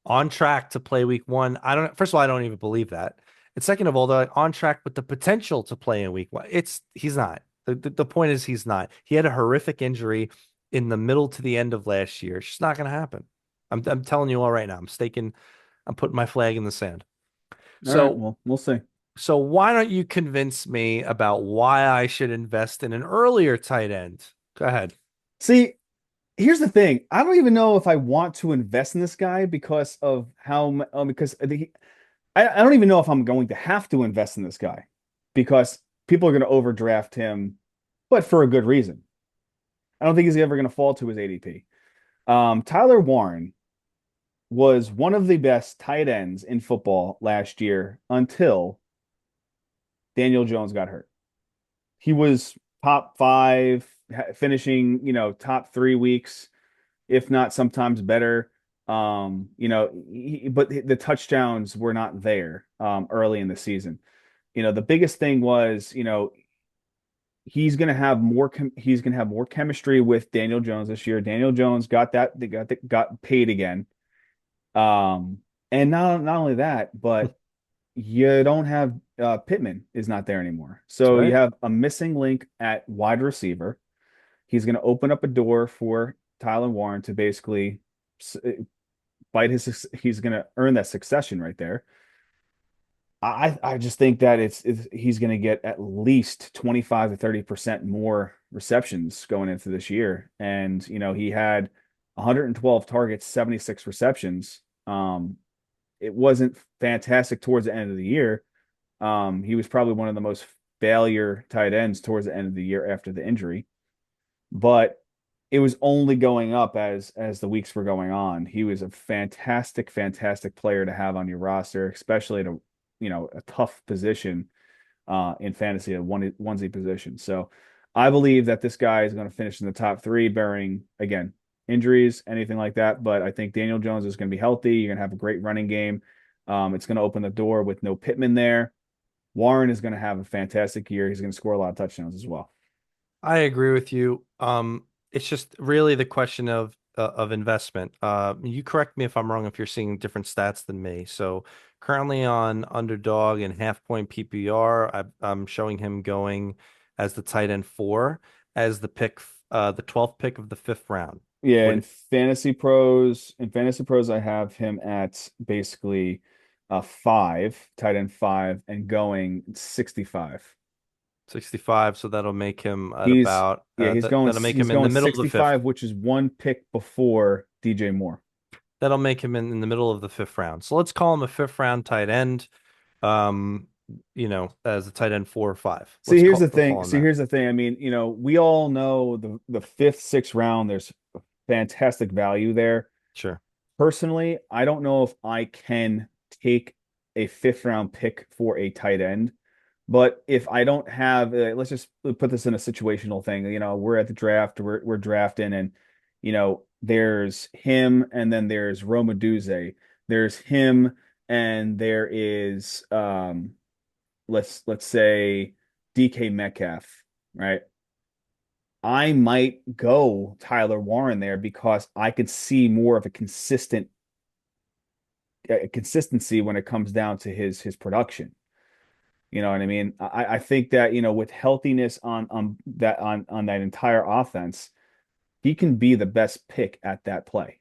on track to play week one, I don't. First of all, I don't even believe that. And second of all, they're like, on track with the potential to play in week one. He's not. The point is he's not. He had a horrific injury in the middle to the end of last year. It's just not going to happen. I'm telling you all right now. I'm putting my flag in the sand. All right, So well, we'll see. so why don't you convince me about why I should invest in an earlier tight end? Go ahead. See, here's the thing. I don't even know if I want to invest in this guy because of because I don't even know if I'm going to have to invest in this guy because people are going to overdraft him, but for a good reason. I don't think he's ever going to fall to his ADP. Tyler Warren was one of the best tight ends in football last year until Daniel Jones got hurt. He was top five, finishing, top 3 weeks, if not sometimes better. But the touchdowns were not there early in the season. The biggest thing was, he's gonna have more chemistry with Daniel Jones this year. Daniel Jones got paid again. Um, and not only that, but you don't have Pittman is not there anymore. That's So you right. have a missing link at wide receiver. He's going to open up a door for Tyler Warren to basically bite he's going to earn that succession right there. I just think that he's going to get at least 25 to 30% more receptions going into this year. And, he had 112 targets, 76 receptions. It wasn't fantastic towards the end of the year. He was probably one of the most failure tight ends towards the end of the year after the injury, but it was only going up as the weeks were going on. He was a fantastic, fantastic player to have on your roster, especially at a tough position in fantasy, a onesie position. So I believe that this guy is going to finish in the top three, bearing again injuries, anything like that. But I think Daniel Jones is going to be healthy. You're going to have a great running game. It's going to open the door with no Pittman there. Warren is going to have a fantastic year. He's going to score a lot of touchdowns as well. I agree with you. It's just really the question of investment. You correct me if I'm wrong if you're seeing different stats than me. So currently on underdog and half point PPR, I'm showing him going as the tight end four, as the 12th pick of the fifth round. Yeah, What in Fantasy Pros, I have him at basically five, tight end five, and going 65. 65, so that'll make him at He's about yeah, that'll make he's him in the going middle of the fifth. 65, which is one pick before DJ Moore. That'll make him in the middle of the fifth round. So let's call him a fifth round tight end. Um, as a tight end 4 or 5. See, here's the We'll thing. call him See, that. here's the thing. I mean, we all know the fifth, sixth round, there's fantastic value there. Sure. Personally, I don't know if I can take a fifth round pick for a tight end. But if I don't have, let's just put this in a situational thing. We're at the draft, we're drafting, and there's him, and then there's Roma Duze. There's him, and there is let's say DK Metcalf, right? I might go Tyler Warren there because I could see more of a consistent consistency when it comes down to his production. You know what I mean? I think that, with healthiness on that entire offense, he can be the best pick at that play.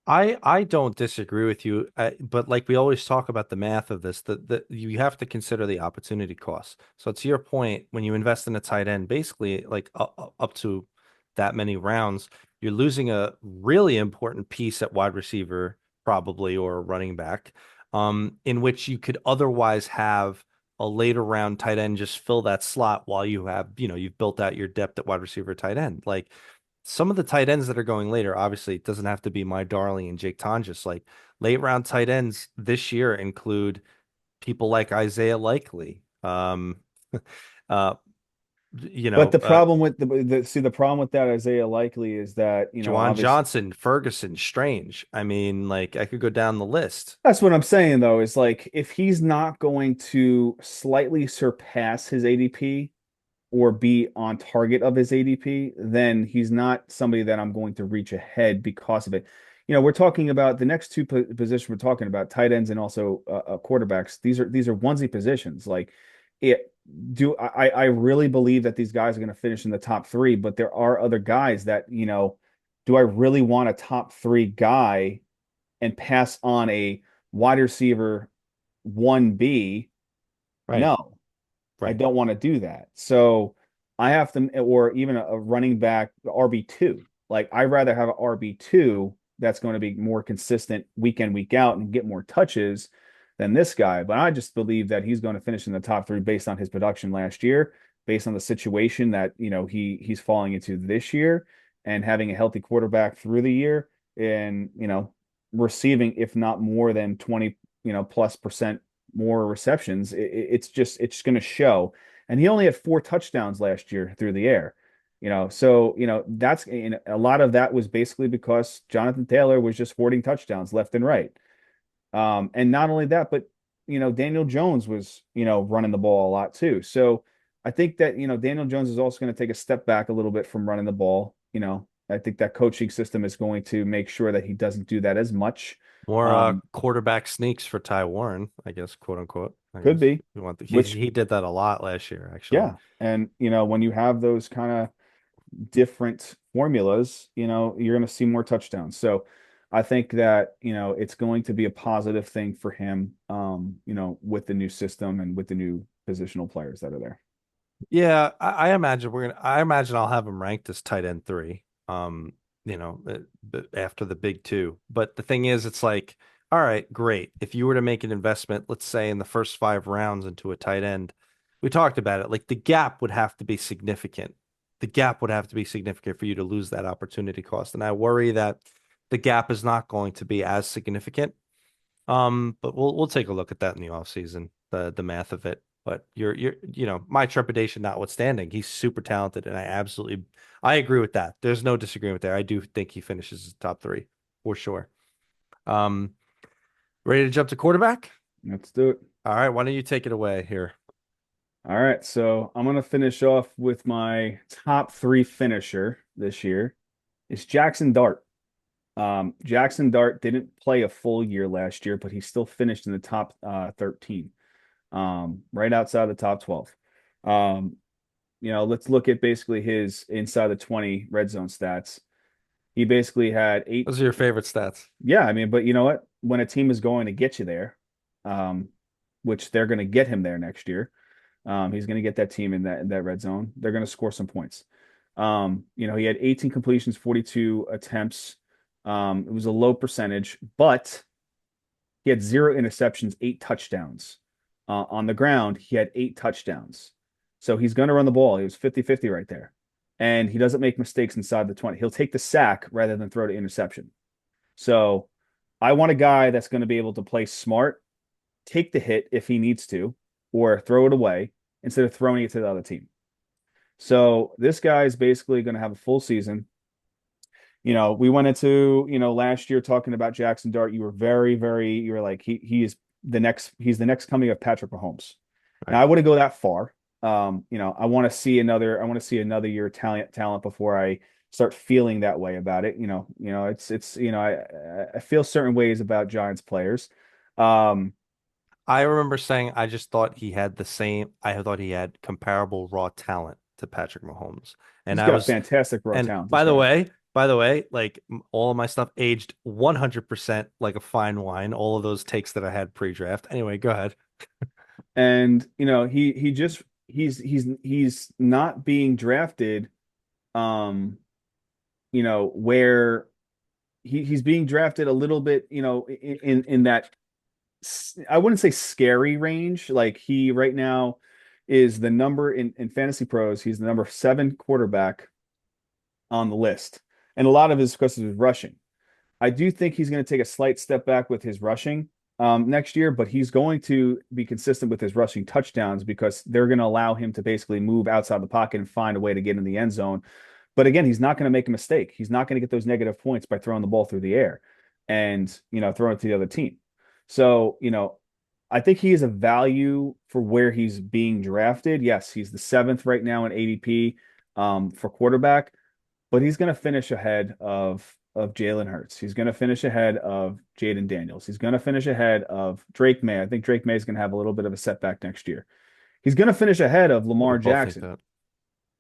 I don't disagree with you, but like we always talk about the math of this, that you have to consider the opportunity cost. So to your point, when you invest in a tight end, basically like up to that many rounds, you're losing a really important piece at wide receiver, probably, or running back, in which you could otherwise have a later round tight end just fill that slot while you have, you've built out your depth at wide receiver, tight end. Like some of the tight ends that are going later, obviously, it doesn't have to be my darling and Jake Tonjes. Like late round tight ends this year include people like Isaiah Likely, uh, you But know, the problem with the problem with that Isaiah Likely is that, Juwan obviously Johnson, Ferguson, Strange. I mean, like I could go down the list. that's what I'm saying though, is like if he's not going to slightly surpass his ADP or be on target of his ADP, then he's not somebody that I'm going to reach ahead because of it. We're talking about the next two positions we're talking about, tight ends and also quarterbacks. These are onesie positions. Like it do I really believe that these guys are going to finish in the top three, but there are other guys that, do I really want a top three guy and pass on a wide receiver 1B? Right, No. I right. don't want to do that. So I have to, or even a running back RB2. Like I'd rather have an RB2 that's going to be more consistent week in, week out and get more touches than this guy. But I just believe that he's going to finish in the top three based on his production last year, based on the situation that, he's falling into this year and having a healthy quarterback through the year and, receiving, if not more than 20, plus percent more receptions. It's just going to show. And he only had 4 touchdowns last year through the air. So that's a lot of that was basically because Jonathan Taylor was just hoarding touchdowns left and right. And not only that, but Daniel Jones was running the ball a lot too. So I think that Daniel Jones is also going to take a step back a little bit from running the ball. I think that coaching system is going to make sure that he doesn't do that as much. More Um, quarterback sneaks for Ty Warren, I guess, quote unquote. I could guess be, we want which he did that a lot last year, actually. yeah. And when you have those kind of different formulas, you're going to see more touchdowns. So I think that, it's going to be a positive thing for him, with the new system and with the new positional players that are there. Yeah, I imagine I imagine I'll have him ranked as tight end three. After the big two. But the thing is, it's like, all right, great. If you were to make an investment, let's say in the first 5 rounds into a tight end, we talked about it. Like the gap would have to be significant. The gap would have to be significant for you to lose that opportunity cost. And I worry that the gap is not going to be as significant. But we'll take a look at that in the offseason, the math of it. But my trepidation notwithstanding, he's super talented, and I agree with that. There's no disagreement there. I do think he finishes his top three for sure. Um, Ready to jump to quarterback? Let's do it. All right, why don't you take it away here? All right. So I'm going to finish off with my top three finisher this year. It's Jackson Dart. Jackson Dart didn't play a full year last year, but he still finished in the top 13, right outside the top 12. Um, let's look at basically his inside the 20 red zone stats. He basically had eight. Those are your favorite stats. Yeah, I mean, but you know what? When a team is going to get you there, um, which they're going to get him there next year, he's going to get that team in that red zone. They're going to score some points. He had 18 completions, 42 attempts. It was a low percentage, but he had 0 interceptions, 8 touchdowns. On the ground, he had 8 touchdowns. So he's going to run the ball. He was 50-50 right there. And he doesn't make mistakes inside the 20. He'll take the sack rather than throw to interception. So I want a guy that's going to be able to play smart, take the hit if he needs to, or throw it away instead of throwing it to the other team. So this guy is basically going to have a full season. We went into, last year talking about Jackson Dart. You were very, very, you were like, he's the next coming of Patrick Mahomes. Now Right. I wouldn't go that far. I want to see another year talent before I start feeling that way about it. It's I feel certain ways about Giants players. Um, I remember saying I just thought he had the same, I thought he had comparable raw talent to Patrick Mahomes. And he's I got was, fantastic raw and talent, this guy. by the way, like all of my stuff aged 100% like a fine wine, all of those takes that I had pre-draft. Anyway, go ahead. And he just he's not being drafted um where he's being drafted a little bit, in that I wouldn't say scary range. Like he right now is the number in Fantasy Pros, he's the number 7 quarterback on the list. And a lot of his because of his rushing. I do think he's going to take a slight step back with his rushing next year, but he's going to be consistent with his rushing touchdowns because they're going to allow him to basically move outside the pocket and find a way to get in the end zone. But again, he's not going to make a mistake. He's not going to get those negative points by throwing the ball through the air and, throwing it to the other team. So, I think he is a value for where he's being drafted. Yes, he's the 7th right now in ADP for quarterback, but he's going to finish ahead of Jalen Hurts. He's going to finish ahead of Jaden Daniels. He's going to finish ahead of Drake May. I think Drake May is going to have a little bit of a setback next year. He's going to finish ahead of We Lamar both think Jackson. that.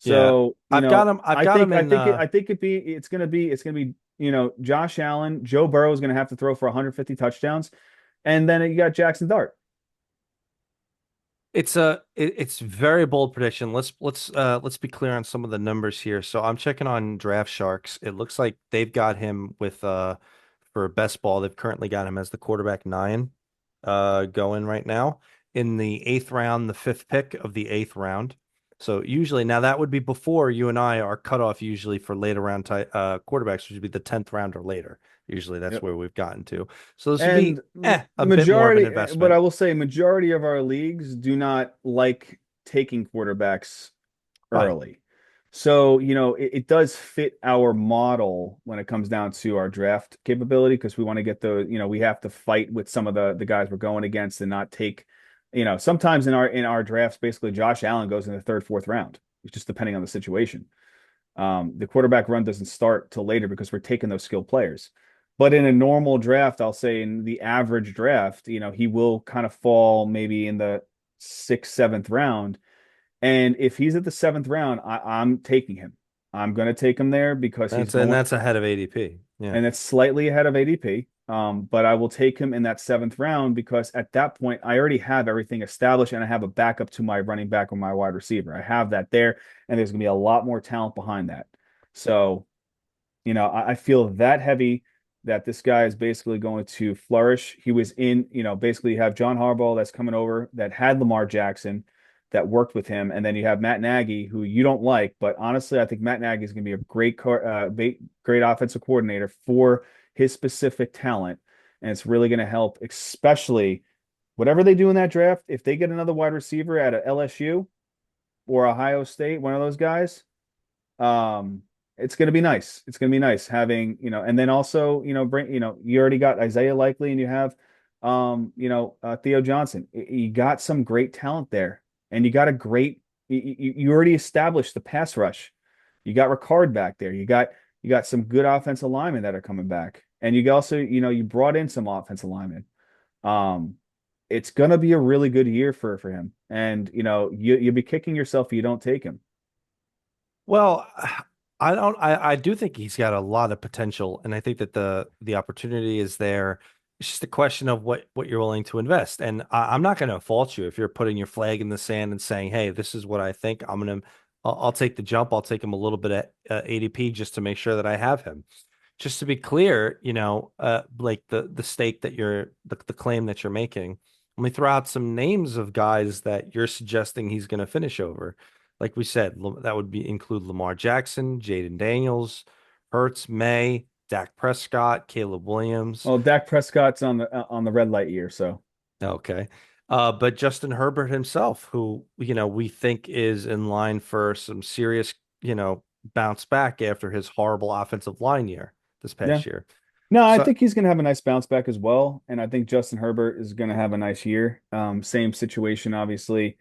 Yeah. So, I've got him in I think it's going to be, Josh Allen, Joe Burrow is going to have to throw for 150 touchdowns, and then you got Jackson Dart. It's very bold prediction. Let's be clear on some of the numbers here. So I'm checking on Draft Sharks. It looks like they've got him with for best ball. They've currently got him as the quarterback 9 going right now in the eighth round, the fifth pick of the eighth round. So usually now that would be before you and I are cut off usually for later round quarterbacks, which would be the 10th round or later. Usually that's Yep. where we've gotten to. So this would And be a bit more of an but I investment. will say majority of our leagues do not like taking quarterbacks Fine. early. So, it does fit our model when it comes down to our draft capability because we want to get we have to fight with some of the guys we're going against and not take, sometimes in our drafts, basically Josh Allen goes in the third, fourth round. It's just depending on the situation. The quarterback run doesn't start till later because we're taking those skilled players. But in a normal draft, I'll say in the average draft, he will kind of fall maybe in the sixth, seventh round. And if he's at the seventh round, I'm taking him. I'm going to take him there because he's And going, that's ahead of ADP. Yeah. and it's slightly ahead of ADP. But I will take him in that seventh round because at that point, I already have everything established and I have a backup to my running back or my wide receiver. I have that there, and there's going to be a lot more talent behind that. So, I feel that heavy that this guy is basically going to flourish. He was in, basically you have John Harbaugh that's coming over that had Lamar Jackson that worked with him, and then you have Matt Nagy, who you don't like, but honestly, I think Matt Nagy is going to be a great offensive coordinator for his specific talent, and it's really going to help, especially whatever they do in that draft. If they get another wide receiver at a LSU or Ohio State, one of those guys, um, it's going to be nice. It's going to be nice having, and then also, you already got Isaiah Likely and you have, Theo Johnson. You got some great talent there, and you got a you already established the pass rush. You got Ricard back there. You got some good offensive linemen that are coming back, and you also, you brought in some offensive linemen. Um, it's gonna be a really good year for him, and you'll be kicking yourself if you don't take him. Well, I do think he's got a lot of potential, and I think that the opportunity is there. It's just a question of what you're willing to invest. And I'm not going to fault you if you're putting your flag in the sand and saying, "Hey, this is what I think. I'll take the jump. I'll take him a little bit at ADP just to make sure that I have him." Just to be clear, like the stake that the claim that you're making. Let me throw out some names of guys that you're suggesting he's going to finish over. Like we said, that would be include Lamar Jackson, Jaden Daniels, Hurts, May, Dak Prescott, Caleb Williams. Well, Dak Prescott's on the red light year, so Okay. But Justin Herbert himself, who, we think is in line for some serious, bounce back after his horrible offensive line year this yeah. past year. No, I So, think he's going to have a nice bounce back as well, and I think Justin Herbert is going to have a nice year. Same situation, obviously,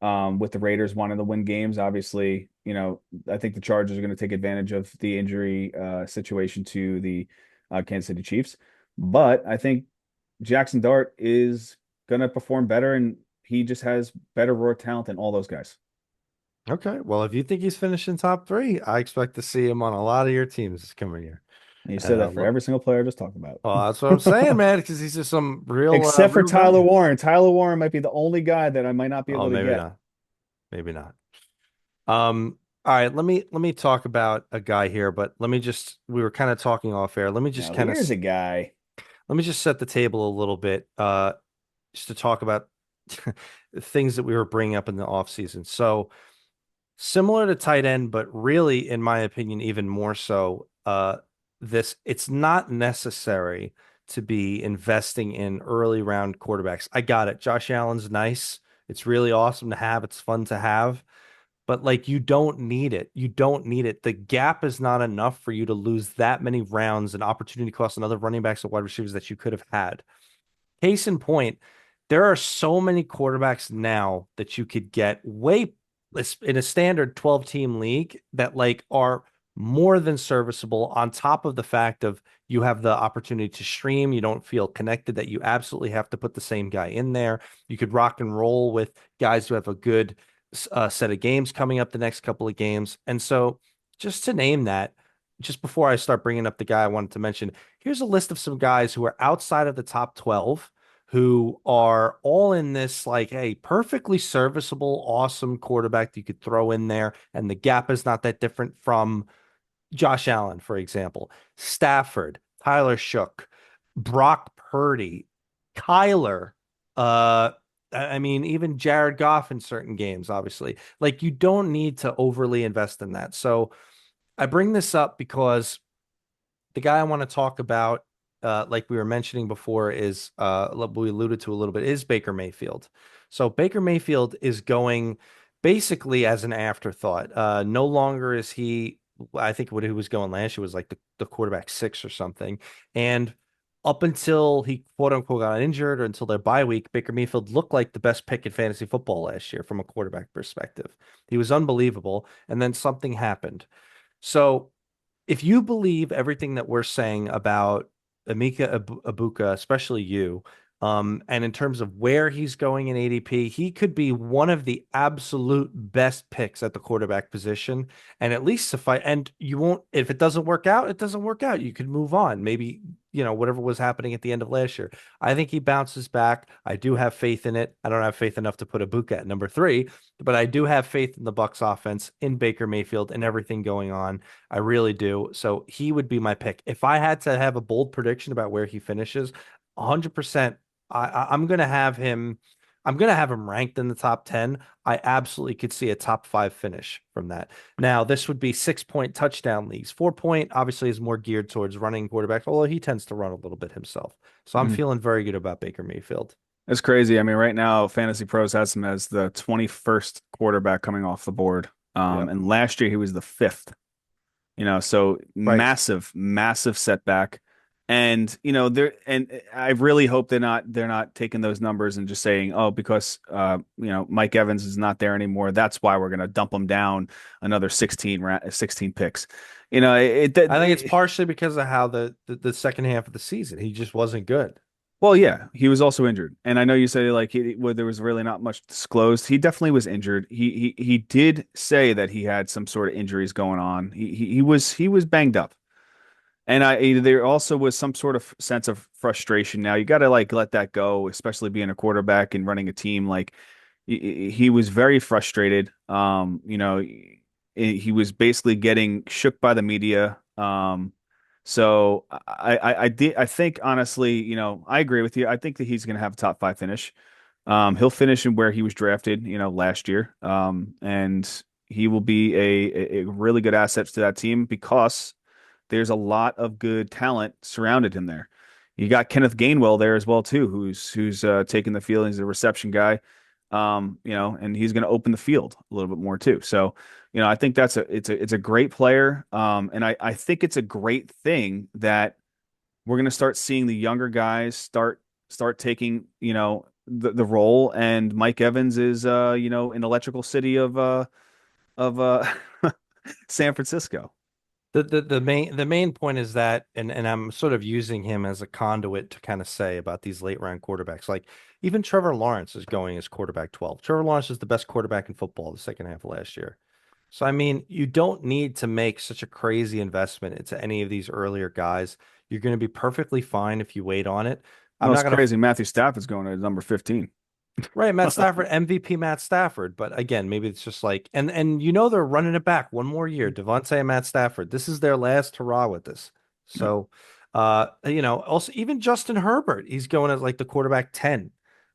with the Raiders wanting to win games. Obviously, I think the Chargers are going to take advantage of the injury situation to the Kansas City Chiefs, but I think Jackson Dart is gonna perform better, and he just has better raw talent than all those guys. Okay. Well, if you think he's finishing top three, I expect to see him on a lot of your teams this coming year. And you And said that for every single player I just talked about. well, that's what I'm saying, man, because he's just some Except for real Tyler value. Warren. Tyler Warren might be the only guy that I might not be Oh, able to maybe get. not. Maybe not. All right, let me talk about a guy here, but let me just we were kind of talking off air. Now, here's a guy. Let me just set the table a little bit, just to talk about things that we were bringing up in the offseason. So similar to tight end, but really, in my opinion, even more so, this it's not necessary to be investing in early round quarterbacks. I got it. Josh Allen's nice. It's really awesome to have. It's fun to have. But like you don't need it. You don't need it. The gap is not enough for you to lose that many rounds and opportunity costs and other running backs and wide receivers that you could have had. Case in point, there are so many quarterbacks now that you could get way in a standard 12 team league that like are more than serviceable on top of the fact of you have the opportunity to stream. You don't feel connected that you absolutely have to put the same guy in there. You could rock and roll with guys who have a good set of games coming up the next couple of games. And so just to name that, just before I start bringing up the guy I wanted to mention, here's a list of some guys who are outside of the top 12 who are all in this like, hey, perfectly serviceable, awesome quarterback that you could throw in there. And the gap is not that different from Josh Allen, for example, Stafford, Tyler Shook, Brock Purdy, Kyler, I mean, even Jared Goff in certain games, obviously. Like, you don't need to overly invest in that. So I bring this up because the guy I want to talk about, like we were mentioning before, is we alluded to a little bit, is Baker Mayfield. So Baker Mayfield is going basically as an afterthought. No longer is he, I think what he was going last year was like the quarterback six or something. And up until he quote unquote got injured or until their bye week, Baker Mayfield looked like the best pick in fantasy football last year from a quarterback perspective. He was unbelievable. And then something happened. So if you believe everything that we're saying about Abuka, especially you, and in terms of where he's going in ADP, he could be one of the absolute best picks at the quarterback position, and at least suffice. And you won't, if it doesn't work out, it doesn't work out. You could move on. Maybe, whatever was happening at the end of last year. I think he bounces back. I do have faith in it. I don't have faith enough to put Abuka at number three, but I do have faith in the Bucks offense, in Baker Mayfield, and everything going on. I really do. So he would be my pick. If I had to have a bold prediction about where he finishes, 100%, I'm going to have him. I'm going to have him ranked in the top 10. I absolutely could see a top five finish from that. Now, this would be 6 point touchdown leagues. 4 point obviously is more geared towards running quarterbacks, although he tends to run a little bit himself. So I'm Mhm. feeling very good about Baker Mayfield. It's crazy. I mean, right now, Fantasy Pros has him as the 21st quarterback coming off the board. Yep. And last year he was the fifth. So Right. massive, massive setback. And I really hope they're not taking those numbers and just saying, oh, because Mike Evans is not there anymore. That's why we're gonna dump him down another 16 picks. I think it's partially because of how the second half of the season, he just wasn't good. well, yeah, he was also injured. And I know you say like there was really not much disclosed. He definitely was injured. He did say that he had some sort of injuries going on. He was banged up. And there also was some sort of sense of frustration. Now you got to like let that go, especially being a quarterback and running a team. Like he was very frustrated. He was basically getting shook by the media. So I think honestly, I agree with you. I think that he's going to have a top five finish. He'll finish in where he was drafted, last year. And he will be a really good asset to that team because there's a lot of good talent surrounded him there. You got Kenneth Gainwell there as well too, who's taking the field. He's a reception guy, and he's going to open the field a little bit more too. So, I think it's a great player, and I think it's a great thing that we're going to start seeing the younger guys start taking the role, and Mike Evans is an electrical city of San Francisco. The main point is that, and I'm sort of using him as a conduit to kind of say about these late round quarterbacks. Like even Trevor Lawrence is going as quarterback 12. Trevor Lawrence is the best quarterback in football the second half of last year. So I mean, you don't need to make such a crazy investment into any of these earlier guys. You're going to be perfectly fine if you wait on it. I'm No, not it's going to. crazy. Matthew Stafford's going to number 15. Right, Matt Stafford, MVP Matt Stafford. But again, maybe it's just like, and they're running it back one more year. Devontae and Matt Stafford. This is their last hurrah with this. Yep. So, also even Justin Herbert, he's going as like the quarterback 10.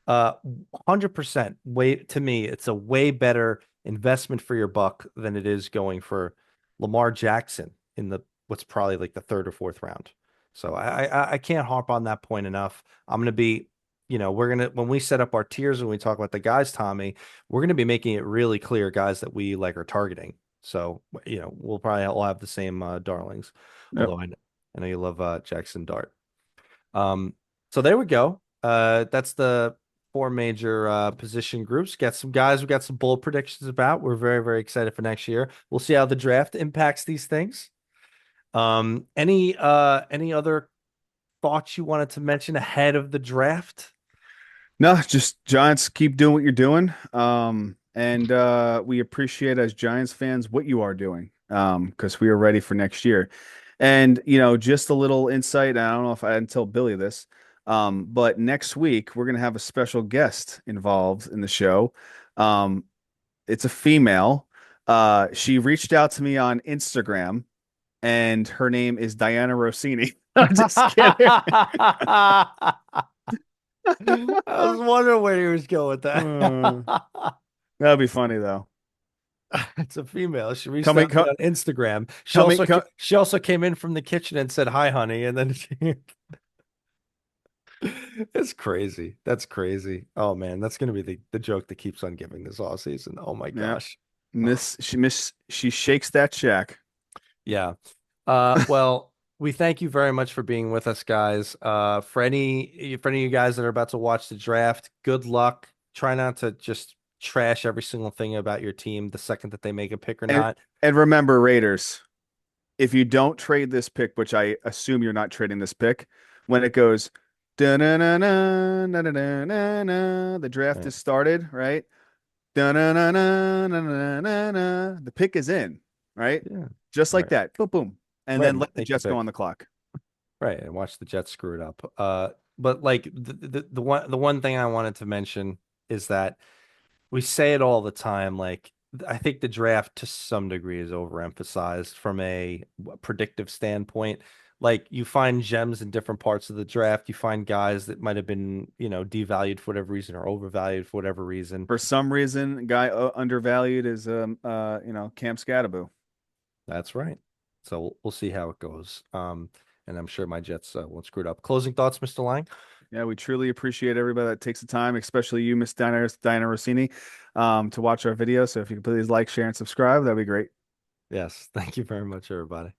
100% way to me, it's a way better investment for your buck than it is going for Lamar Jackson in the what's probably like the third or fourth round. So I can't harp on that point enough. I'm gonna be we're gonna when we set up our tiers and we talk about the guys, Tommy, we're gonna be making it really clear guys that we like are targeting. So we'll probably all have the same darlings. Yep. Although I know you love Jackson Dart. Um, so there we go. That's the four major position groups. Got some guys we got some bold predictions about. We're very, very excited for next year. We'll see how the draft impacts these things. Any other thoughts you wanted to mention ahead of the draft? No, just Giants keep doing what you're doing. And we appreciate as Giants fans what you are doing. Because we are ready for next year. And just a little insight. I don't know if I didn't tell Billy this. But next week we're gonna have a special guest involved in the show. Um, it's a female. She reached out to me on Instagram, and her name is Diana Rossini. I'm just kidding. I was wondering where he was going with that. Uh, that'd be funny though. It's a female. She reached Coming, out to me co on Instagram. She coming, also co she also came in from the kitchen and said, "Hi, honey," and then it's crazy. That's crazy. Oh man, that's gonna be the joke that keeps on giving this all season. Oh my Yeah, gosh. Oh, She shakes that shack. yeah. Well, we thank you very much for being with us, guys. For any of you guys that are about to watch the draft, good luck. Try not to just trash every single thing about your team the second that they make a pick or And not. and remember, Raiders, if you don't trade this pick, which I assume you're not trading this pick, when it goes da-na-na-na, na-na-na-na-na, the draft Right. is started, right? Da-na-na-na, na-na-na-na, the pick is in, right? Yeah. Just like Right. that. Boom, boom. And Right. then let the Take the Jets go pick. on the clock. Right, and watch the Jets screw it up. But like the one thing I wanted to mention is that we say it all the time. Like I think the draft to some degree is overemphasized from a predictive standpoint. Like you find gems in different parts of the draft. You find guys that might have been, devalued for whatever reason or overvalued for whatever reason. For some reason, a guy undervalued is Cam Scatterbo. That's right. So we'll see how it goes. And I'm sure my Jets won't screw it up. Closing thoughts, Mr. Lang? Yeah, we truly appreciate everybody that takes the time, especially you, Miss Diana Rossini, to watch our video. So if you could please like, share, and subscribe, that'd be great. Yes. Thank you very much, everybody.